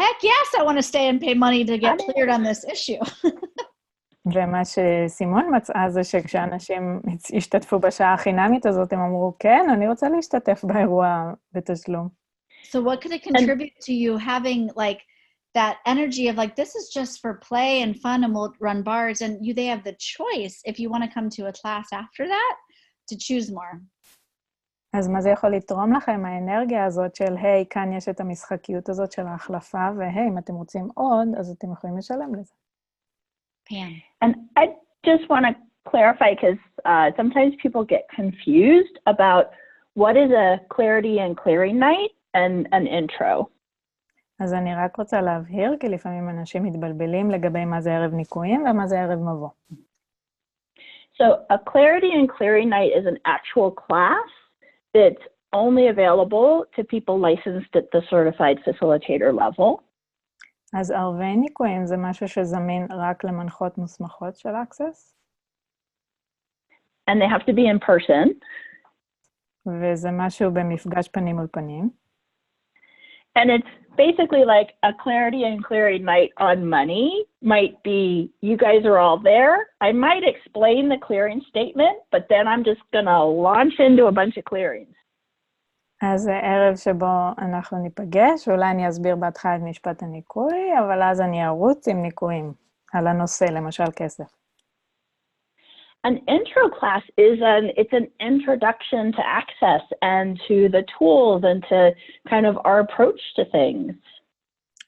heck yes, I want to stay and pay money to get cleared on this issue. ומה שסימון מצאה זה שכשאנשים השתתפו בשעה החינמית הזאת, הם אמרו, כן, אני רוצה להשתתף באירוע בתשלום. So what could it contribute to you having like that energy of like, this is just for play and fun and we'll run bars, and they have the choice if you want to come to a class after that to choose more. אז מה זה יכול לתרום לכם, האנרגיה הזאת של, היי, כאן יש את המשחקיות הזאת של ההחלפה, והי, אם אתם רוצים עוד, אז אתם יכולים לשלם לזה. Pam. And I just want to clarify, because sometimes people get confused about what is a clarity and clearing night and an intro. אז אני רק רוצה להבהיר, כי לפעמים אנשים מתבלבלים לגבי מה זה ערב ניקויים ומה זה ערב מבוא. So a clarity and clearing night is an actual class that's only available to people licensed at the certified facilitator level. אז ערבי ניקויים זה משהו שזמין רק למנחות מוסמכות של Access. And they have to be in person. וזה משהו במפגש פנים מול פנים. And it's basically like a clarity and clearing night on money might be, you guys are all there. I might explain the clearing statement, but then I'm just going to launch into a bunch of clearings. אז זה ערב שבו אנחנו ניפגש, ואולי אני אסביר בהתחלה את משפט הניקוי, אבל אז אני ארוץ עם ניקויים על הנושא, למשל כסף. An intro class it's an introduction to Access and to the tools and to kind of our approach to things.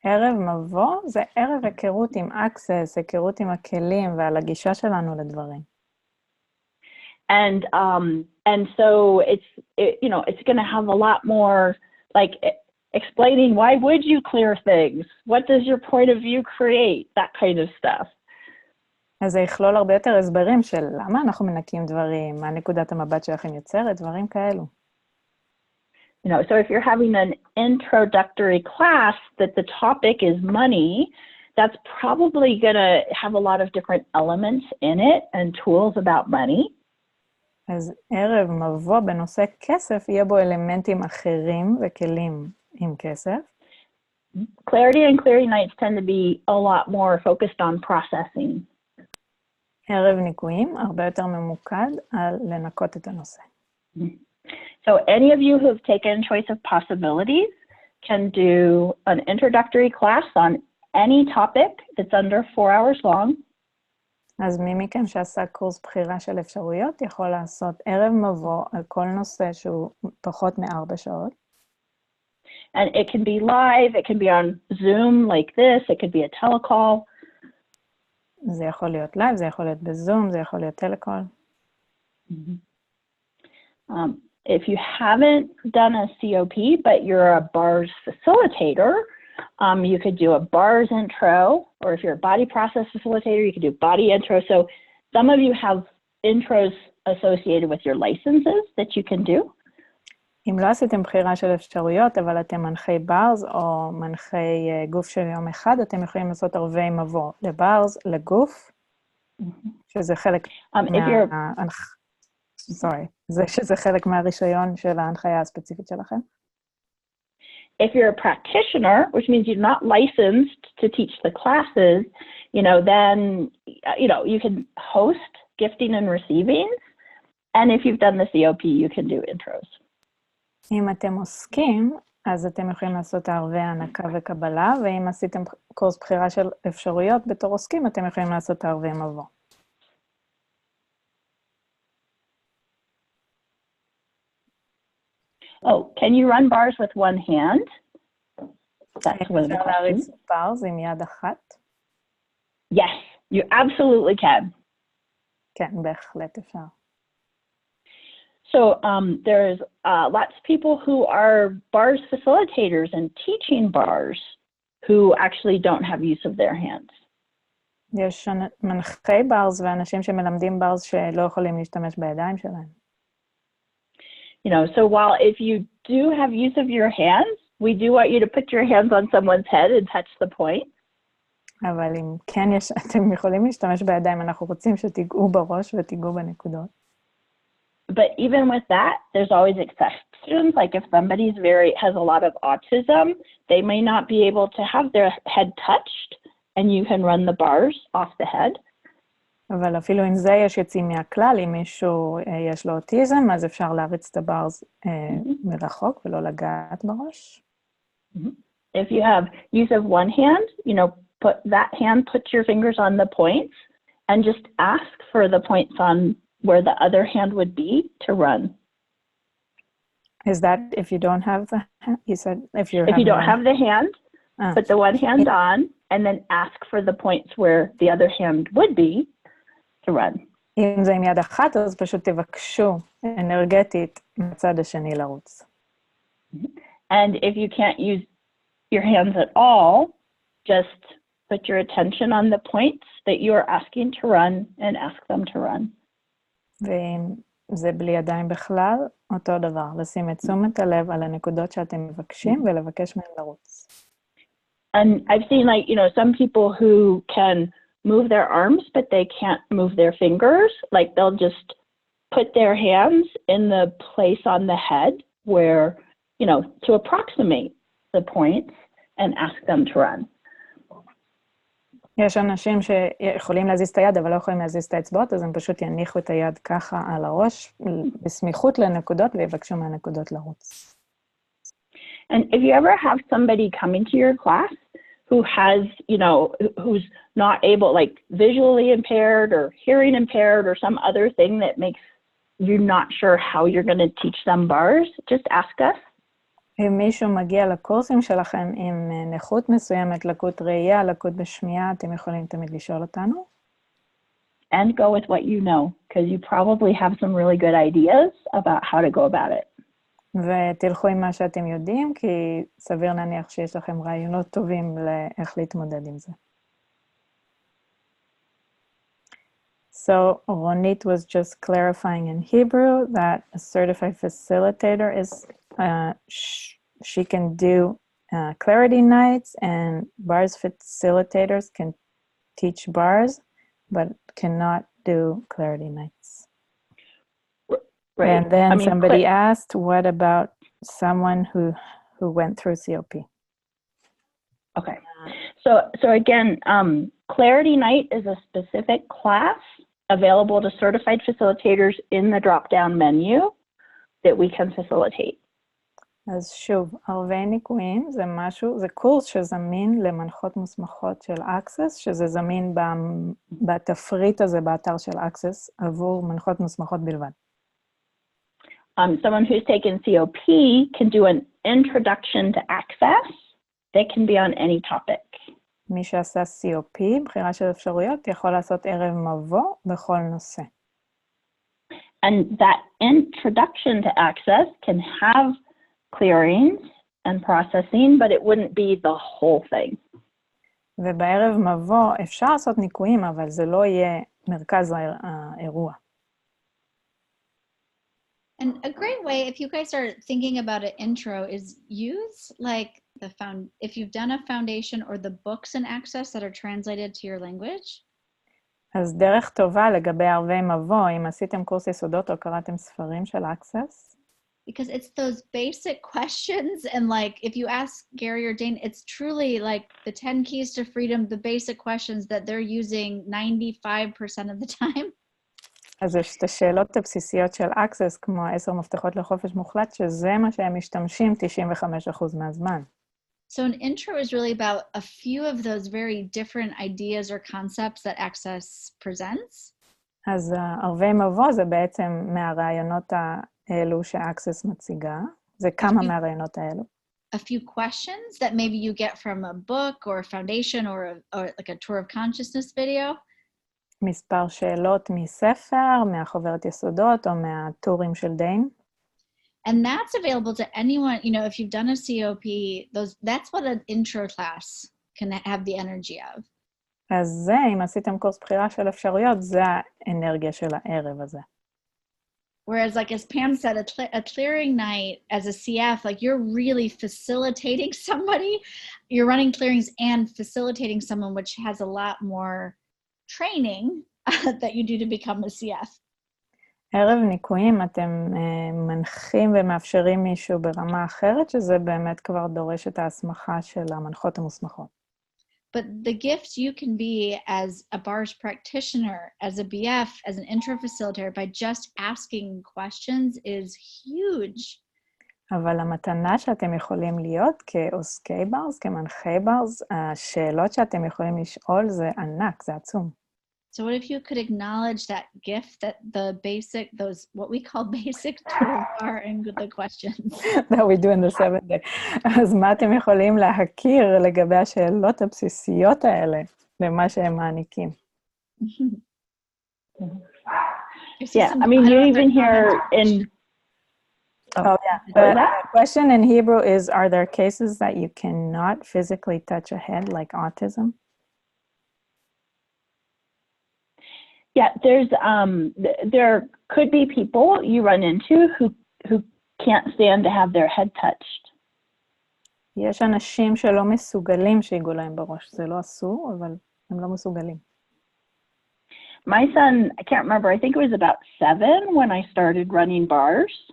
ערב מבוא זה ערב היכרות עם Access, היכרות עם הכלים ועל הגישה שלנו לדברים. And so it's going to have a lot more like explaining why would you clear things? What does your point of view create? That kind of stuff. אז זה יכלול הרבה יותר הסברים של למה אנחנו מנקים דברים, מה נקודת המבט שלכם יוצרת, דברים כאלו. So if you're having an introductory class that the topic is money, that's probably going to have a lot of different elements in it and tools about money. אז ערב מבוא בנושא כסף יהיה בו אלמנטים אחרים וכלים עם כסף. Clarity and clearing nights tend to be a lot more focused on processing. ערב ניקויים הרבה יותר ממוקד על לנקות את הנושא. So any of you who have taken Choice of Possibilities can do an introductory class on any topic that's under 4 hours long. אז מי מכם שעשה קורס בחירה של אפשרויות יכול לעשות ערב מבוא על כל נושא שהוא פחות מ4 שעות. And it can be live, it can be on Zoom like this, it could be a telecall. זה יכול להיות לייב, זה יכול להיות בזום, זה יכול להיות טלקול. If you haven't done a COP, but you're a BARS facilitator, you could do a BARS intro, or if you're a body process facilitator, you could do body intro. So some of you have intros associated with your licenses that you can do. אם לא עשיתם בחירה של אפשרויות, אבל אתם מנחי ברז או מנחי גוף של יום אחד, אתם יכולים לעשות ערבי מבוא לברז, לגוף, שזה חלק שזה חלק מהרישיון של ההנחיה הספציפית שלכם. If you're a practitioner, which means you're not licensed to teach the classes, then, you can host gifting and receiving. And if you've done the COP, you can do intros. אם אתם עוסקים, אז אתם יכולים לעשות ערבי הענקה וקבלה, ואם עשיתם קורס בחירה של אפשרויות בתור עוסקים, אתם יכולים לעשות ערבי מבוא. Oh, can you run bars with one hand? That's one of the אפשר להריץ ברז עם יד אחת? Yes, you absolutely can. כן, בהחלט אפשר. So there's lots of people who are BARS facilitators and teaching BARS who actually don't have use of their hands. יש מנחי ברז ואנשים שמלמדים ברז שלא יכולים להשתמש בידיים שלהם. So while if you do have use of your hands, we do want you to put your hands on someone's head and touch the point. אבל אם כן אתם יכולים להשתמש בידיים, אנחנו רוצים שתיגעו בראש ותיגעו בנקודות. But even with that, there's always exceptions. Like if somebody's has a lot of autism, they may not be able to have their head touched, and you can run the bars off the head. אבל אפילו עם זה יש יוצאים מהכלל, אם מישהו יש לו אוטיזם, אז אפשר להריץ את הברז מרחוק ולא לגעת בראש. If you have use of one hand, put your fingers on the points and just ask for the points on where the other hand would be to run. Is that if you don't have the hand? You said if you don't have the hand, put the one hand on and then ask for the points where the other hand would be to run. אם זה עם יד אחת, אז פשוט תבקשו אנרגטית מצד השני לרוץ. And if you can't use your hands at all, just put your attention on the points that you are asking to run and ask them to run. ואם זה בלי ידיים בכלל, אותו דבר, לשים את תשומת הלב על הנקודות שאתם מבקשים ולבקש מהם לרוץ. And I've seen some people who can move their arms, but they can't move their fingers. Like they'll just put their hands in the place on the head where, to approximate the points and ask them to run. יש אנשים שיכולים להזיז את היד, אבל לא יכולים להזיז את האצבעות, אז הם פשוט יניחו את היד ככה על הראש, בסמיכות לנקודות, ויבקשו מהנקודות לרוץ. And if you ever have somebody come into your class who has, who's not able, like visually impaired or hearing impaired or some other thing that makes you not sure how you're going to teach them bars, just ask us. אם מישהו מגיע לקורסים שלכם עם נכות מסוימת, לקות ראייה, לקות בשמיעה, אתם יכולים תמיד לשאול אותנו. And go with what you know, because you probably have some really good ideas about how to go about it. ותלכו עם מה שאתם יודעים, כי סביר להניח שיש לכם רעיונות טובים לאיך להתמודד עם זה. So Ronit was just clarifying in Hebrew that a certified facilitator is, she can do clarity nights, and bars facilitators can teach bars, but cannot do clarity nights. Right. And then somebody asked, what about someone who went through COP? Okay. So again, Clarity Night is a specific class available to certified facilitators in the drop-down menu that we can facilitate. אז שוב, ערבי ניקויים זה קורס שזמין למנחות מוסמכות של Access, שזה זמין בתפריט הזה באתר של Access עבור מנחות מוסמכות בלבד. Someone who's taken COP can do an introduction to Access. They can be on any topic. מי שעשה COP, בחירה של אפשרויות, יכול לעשות ערב מבוא בכל נושא. And that introduction to Access can have clearings and processing, but it wouldn't be the whole thing. ובערב מבוא אפשר לעשות ניקויים, אבל זה לא יהיה מרכז האירוע. And a great way, if you guys are thinking about an intro, is use if you've done a foundation or the books in Access that are translated to your language. אז דרך טובה לגבי ערבי מבוא, אם עשיתם קורס יסודות או קראתם ספרים של Access. Because it's those basic questions, and if you ask Gary or Dane, it's truly like the 10 keys to freedom, the basic questions that they're using 95% of the time. אז יש את השאלות הבסיסיות של Access, כמו 10 מפתחות לחופש מוחלט, שזה מה שהם משתמשים 95% מהזמן. So an intro is really about a few of those very different ideas or concepts that Access presents. אז ערבי מבוא זה בעצם מהרעיונות האלו ש-Access מציגה. זה כמה מהרעיונות האלו. A few questions that maybe you get from a book or a foundation or like a tour of consciousness video. מספר שאלות מספר, מהחוברת יסודות או מהטורים של דיין. And that's available to anyone, if you've done a COP, that's what an intro class can have the energy of. אז זה, אם עשיתם קורס בחירה של אפשרויות, זה האנרגיה של הערב הזה. Whereas, as Pam said, a clearing night as a CF, you're really facilitating somebody. You're running clearings and facilitating someone, which has a lot more training that you do to become a CF. ערב ניקויים אתם מנחים ומאפשרים מישהו ברמה אחרת, שזה באמת כבר דורש את ההסמכה של המנחות המוסמכות. But the gift you can be as a bars practitioner, as a BF, as an intro facilitator, by just asking questions is huge. אבל המתנה שאתם יכולים להיות כעוסקי ברס, כמנחי ברס, השאלות שאתם יכולים לשאול זה ענק, זה עצום. So what if you could acknowledge that gift, that the basic, those, what we call basic tools are in the questions. That we do in the 7 day. אז מה אתם יכולים להכיר לגבי השאלות הבסיסיות האלה, למה שהם מעניקים? Yeah, I mean, you even hear in... Oh, yeah. The question in Hebrew is, are there cases that you cannot physically touch a head, like autism? Yeah, there could be people you run into who can't stand to have their head touched. יש אנשים שלא מסוגלים שיגעו להם בראש. זה לא אסור, אבל הם לא מסוגלים. My son, I can't remember, I think it was about 7 when I started running bars.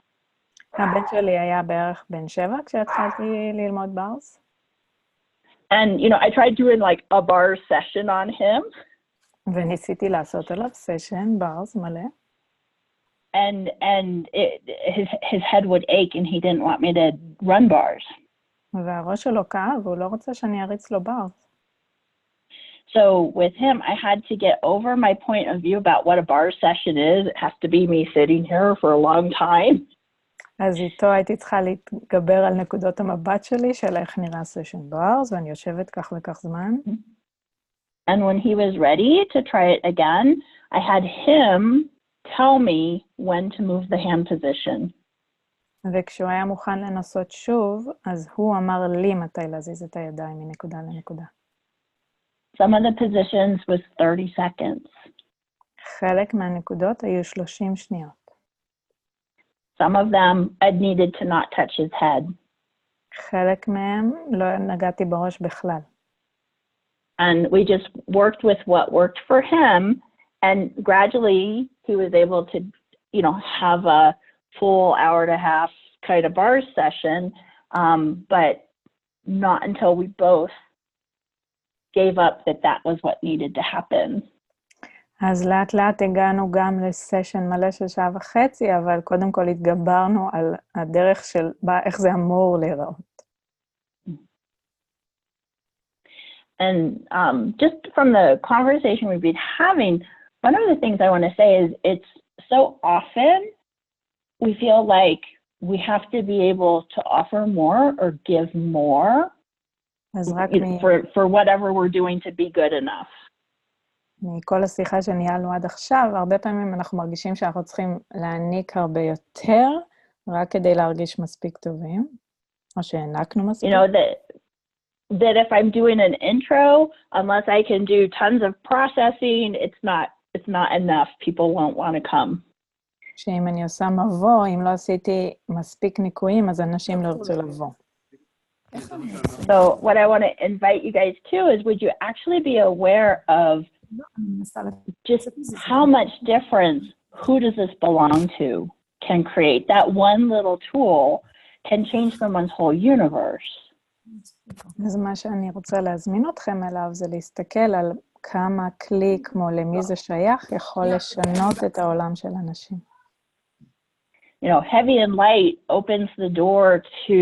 הבן שלי היה בערך בן 7 כשהתחלתי ללמוד ברס. And, you know, I tried doing like a bar session on him. וניסיתי לעשות עליו סשן ברס מלא. And his head would ache and he didn't want me to run bars. והראש שלו כאב, והוא לא רוצה שאני אריץ לו ברס. So with him, I had to get over my point of view about what a bar session is. It has to be me sitting here for a long time. אז איתו הייתי צריכה להתגבר על נקודות המבט שלי, של איך נראה סשן ברס, ואני יושבת כך וכך זמן. And when he was ready to try it again, I had him tell me when to move the hand position. וכשהוא היה מוכן לנסות שוב, אז הוא אמר לי מתי להזיז את הידיים מנקודה לנקודה. Some of the positions was 30 seconds. חלק מהנקודות היו 30 שניות. Some of them I needed to not touch his head. חלק מהם לא נגעתי בראש בכלל. And we just worked with what worked for him, and gradually he was able to, you know, have a full hour and a half kind of bar session, but not until we both gave up that was what needed to happen. אז לאט לאט הגענו גם לסשן מלא של 1.5 שעות, אבל קודם כל התגברנו על הדרך של איך זה אמור להיראות. And just from the conversation we've been having, one of the things I want to say is it's so often we feel like we have to be able to offer more or give more for whatever we're doing to be good enough. מכל השיחה שניהלנו עד עכשיו, הרבה פעמים אנחנו מרגישים שאנחנו צריכים להעניק הרבה יותר, רק כדי להרגיש מספיק טובים, או שהענקנו מספיק. You know, that if I'm doing an intro, unless I can do tons of processing, it's not enough. People won't want to come. שאם אני עושה מבוא, אם לא עשיתי מספיק ניקויים, אז אנשים לא ירצו לבוא. So what I want to invite you guys to is, would you actually be aware of just how much difference who does this belong to can create? That one little tool can change someone's whole universe. אז מה שאני רוצה להזמין אתכם אליו זה להסתכל על כמה כלי כמו למי זה שייך יכול לשנות את העולם של אנשים. You know, heavy and light opens the door to,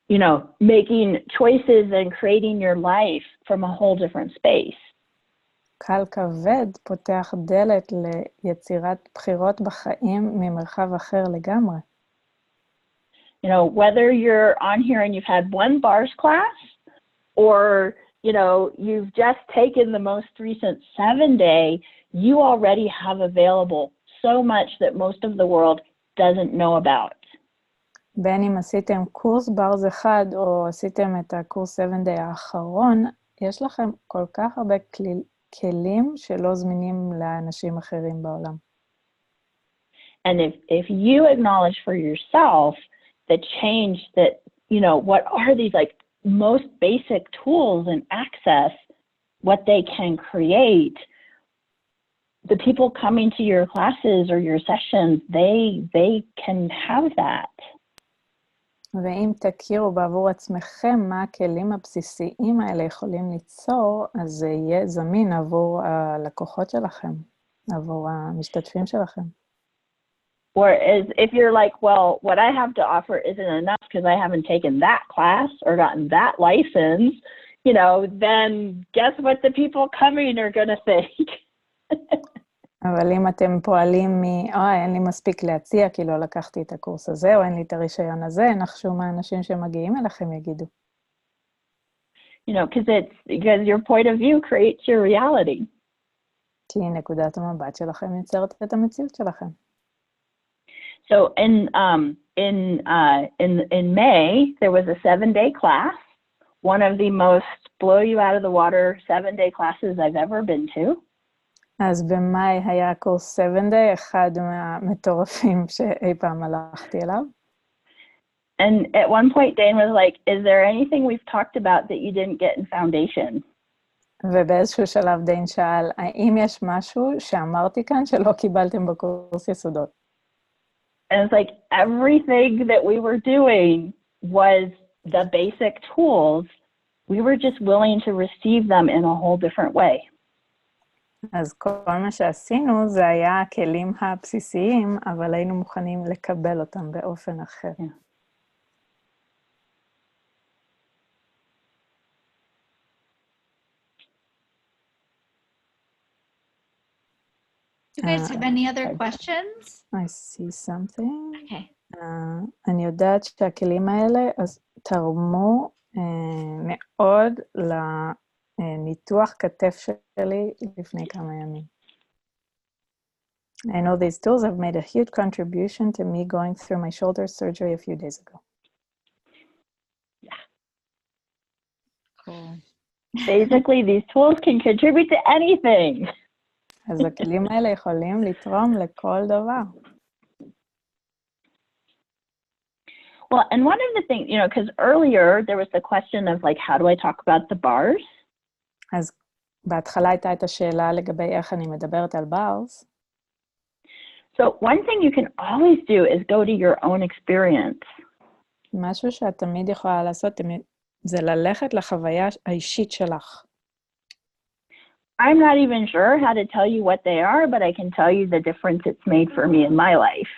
you know, making choices and creating your life from a whole different space. קל כבד פותח דלת ליצירת בחירות בחיים ממרחב אחר לגמרי. You know, whether you're on here and you've had one bars class, or, you know, you've just taken the most recent 7-day, you already have available so much that most of the world doesn't know about. בין אם עשיתם קורס ברס אחד, או עשיתם את הקורס 7-day האחרון, יש לכם כל כך הרבה כלים שלא זמינים לאנשים אחרים בעולם. And if you acknowledge for yourself the change that, you know, what are these like most basic tools and access, what they can create, the people coming to your classes or your sessions, they can have that. ואם תכירו בעבור עצמכם מה הכלים הבסיסיים האלה יכולים ליצור, אז זה יהיה זמין עבור הלקוחות שלכם, עבור המשתתפים שלכם. Whereas if you're like, well, what I have to offer isn't enough because I haven't taken that class or gotten that license, you know, then guess what the people coming are going to think? אבל אם אתם פועלים אין לי מספיק להציע, כי לא לקחתי את הקורס הזה, או אין לי את הרישיון הזה, נחשו מה האנשים שמגיעים אליכם יגידו. You know, because your point of view creates your reality. כי נקודת המבט שלכם יוצרת את המציאות שלכם. So in May, there was a 7-day class, one of the most blow you out of the water 7-day classes I've ever been to. אז במאי היה קורס 7-day, אחד מהמטורפים שאי פעם הלכתי אליו. And at one point, Dane was like, is there anything we've talked about that you didn't get in foundation? ובאיזשהו שלב דיין שאל, האם יש משהו שאמרתי כאן שלא קיבלתם בקורס יסודות? And it's like everything that we were doing was the basic tools. We were just willing to receive them in a whole different way. אז כל מה שעשינו זה היה הכלים הבסיסיים, אבל היינו מוכנים לקבל אותם באופן אחר. Do you guys have any other questions? I see something. Okay. אני יודעת שהכלים האלה אז תרמו מאוד לניתוח כתף שלי לפני כמה ימים. I know these tools have made a huge contribution to me going through my shoulder surgery a few days ago. Yeah. Cool. Basically, these tools can contribute to anything. אז הכלים האלה יכולים לתרום לכל דבר. Well, and one of the things, you know, because earlier there was the question of like, how do I talk about the bars? אז בהתחלה הייתה את השאלה לגבי איך אני מדברת על bars. So one thing you can always do is go to your own experience. משהו שאת תמיד יכולה לעשות זה ללכת לחוויה האישית שלך. I'm not even sure how to tell you what they are, but I can tell you the difference it's made for me in my life.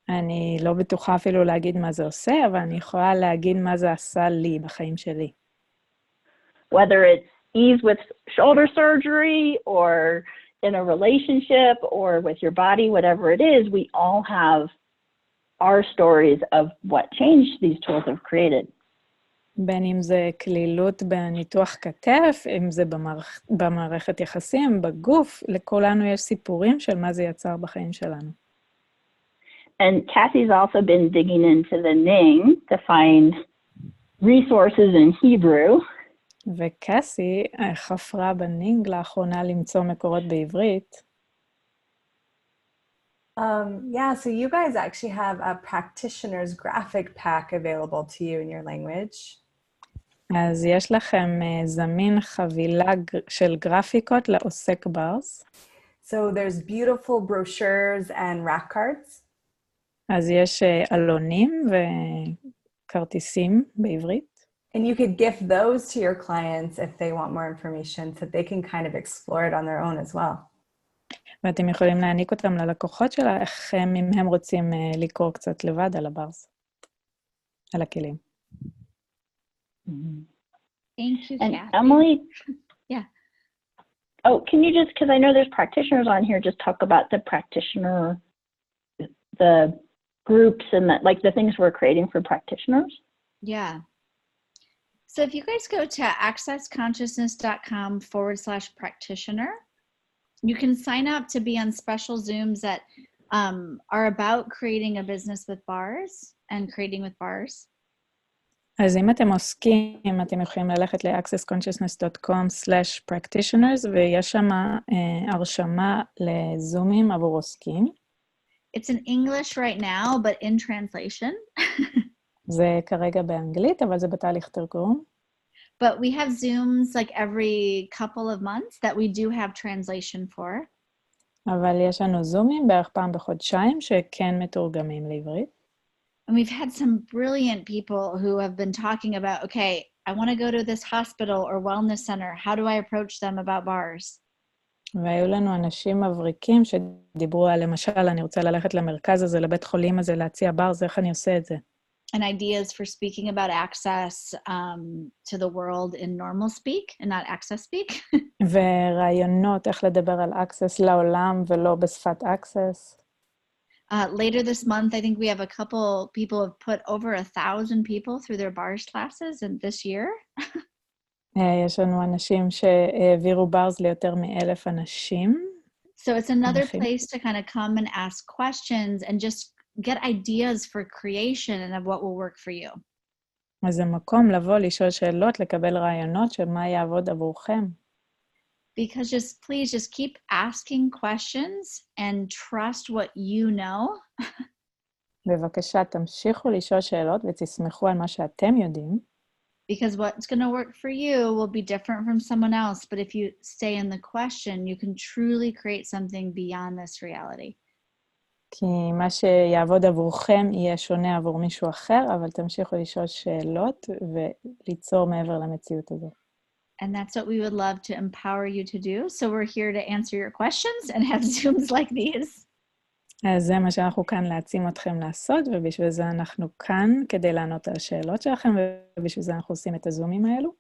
אני לא בטוחה אפילו להגיד מה זה עושה, אבל אני יכולה להגיד מה זה עשה לי בחיים שלי. Whether it's ease with shoulder surgery or in a relationship or with your body, whatever it is, we all have our stories of what change these tools have created. בין אם זה כלילות בניתוח כתף, אם זה במערכת יחסים, בגוף, לכולנו יש סיפורים של מה זה יצר בחיים שלנו. And Kathy's also been digging into the Ning to find resources in Hebrew. וקאסי חפרה בנינג לאחרונה למצוא מקורות בעברית. Yeah, so you guys actually have a practitioner's graphic pack available to you in your language. אז יש לכם זמין חבילה של גרפיקות לעוסק ברס. So there's beautiful brochures and rack cards. אז יש עלונים וכרטיסים בעברית. And you could gift those to your clients if they want more information so they can kind of explore it on their own as well. ואתם יכולים להעניק אותם ללקוחות שלכם אם הם רוצים לקרוא קצת לבד על הברס, על הכלים. Thank you, And Kathy. Emily? Yeah. Oh, can you just, because I know there's practitioners on here, just talk about the practitioner, the groups and the, like the things we're creating for practitioners? Yeah. So if you guys go to accessconsciousness.com/practitioner, you can sign up to be on special Zooms that are about creating a business with bars and creating with bars. אז אם אתם עוסקים, אתם יכולים ללכת ל-accessconsciousness.com/practitioners, ויש שם הרשמה לזומים עבור עוסקים. It's in English right now, but in translation. זה כרגע באנגלית, אבל זה בתהליך תרגום. But we have Zooms like every couple of months that we do have translation for. אבל יש לנו זומים בערך פעם בחודשיים שכן מתורגמים לעברית. And we've had some brilliant people who have been talking about, okay, I want to go to this hospital or wellness center. How do I approach them about bars? והיו לנו אנשים מבריקים שדיברו על, למשל, אני רוצה ללכת למרכז הזה, לבית חולים הזה, להציע ברז, איך אני עושה את זה? And ideas for speaking about access to the world in normal speak and not access speak. ורעיונות איך לדבר על access לעולם ולא בשפת access. Later this month, I think we have a couple people have put over 1,000 people through their bars classes in this year. יש לנו אנשים שהעבירו ברז ליותר מ1,000 אנשים. So it's another place to kind of come and ask questions and just get ideas for creation and of what will work for you. אז זה מקום לבוא, לשאול שאלות, לקבל רעיונות של מה יעבוד עבורכם. Because please just keep asking questions and trust what you know. בבקשה, תמשיכו לשאול שאלות ותסמכו על מה שאתם יודעים. Because what's going to work for you will be different from someone else. But if you stay in the question, you can truly create something beyond this reality. כי מה שיעבוד עבורכם יהיה שונה עבור מישהו אחר, אבל תמשיכו לשאול שאלות וליצור מעבר למציאות הזו. And that's what we would love to empower you to do. So we're here to answer your questions and have Zooms like these. אז זה מה שאנחנו כאן להעצים אתכם לעשות, ובשביל זה אנחנו כאן כדי לענות על השאלות שלכם, ובשביל זה אנחנו עושים את הזומים האלו.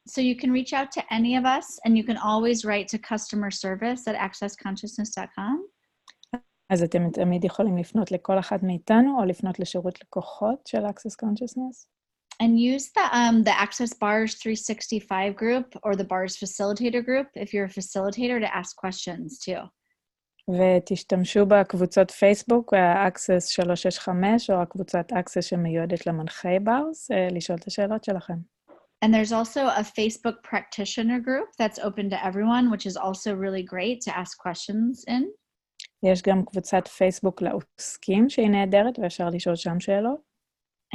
So you can reach out to any of us, and you can always write to customer service at accessconsciousness.com. אז אתם תמיד יכולים לפנות לכל אחד מאיתנו, או לפנות לשירות לקוחות של Access Consciousness. And use the Access Bars 365 group or the Bars Facilitator group if you're a facilitator to ask questions too. ותשתמשו בקבוצות פייסבוק, ה-Access 365, או הקבוצת Access שמיועדת למנחי ברס, לשאול את השאלות שלכם. And there's also a Facebook practitioner group that's open to everyone, which is also really great to ask questions in. יש גם קבוצת פייסבוק לעוסקים שהיא נהדרת, ואפשר לשאול שם שאלות.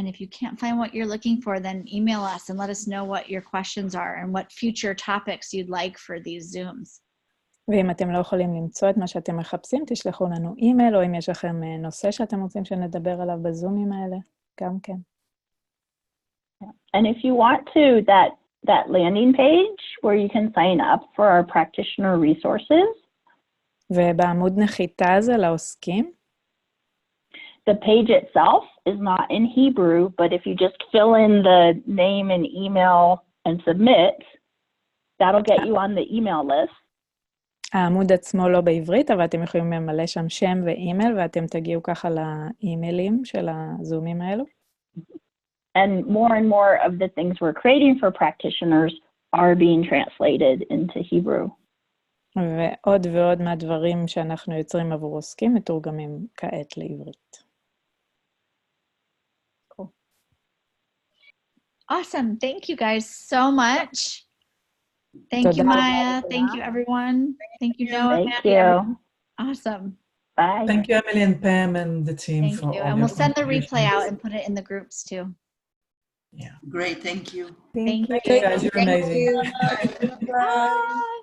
And if you can't find what you're looking for, then email us and let us know what your questions are and what future topics you'd like for these Zooms. ואם אתם לא יכולים למצוא את מה שאתם מחפשים, תשלחו לנו אימייל, או אם יש לכם נושא שאתם רוצים שנדבר עליו בזומים האלה, גם כן. And if you want to, that landing page where you can sign up for our practitioner resources. ובעמוד נחיתה הזה לעוסקים. The page itself is not in Hebrew, but if you just fill in the name and email and submit, that'll get you on the email list. העמוד עצמו לא בעברית, אבל אתם יכולים למלא שם שם ואימייל, ואתם תגיעו ככה לאימיילים של הזומים האלו. And more of the things we're creating for practitioners are being translated into Hebrew. ועוד ועוד מהדברים שאנחנו יוצרים עבור עוסקים מתורגמים כעת לעברית. Cool. Awesome. Thank you guys so much. Thank you, Maya. Thank you, everyone. Thank you, Noah. Thank you. Awesome. Bye. Thank you, Emily and Pam and the team Thank for you. all And your we'll send the replay contributions. out and put it in the groups too. Yeah. Great, thank you. Thank you. Thank you guys, you're Thank amazing. you. Bye.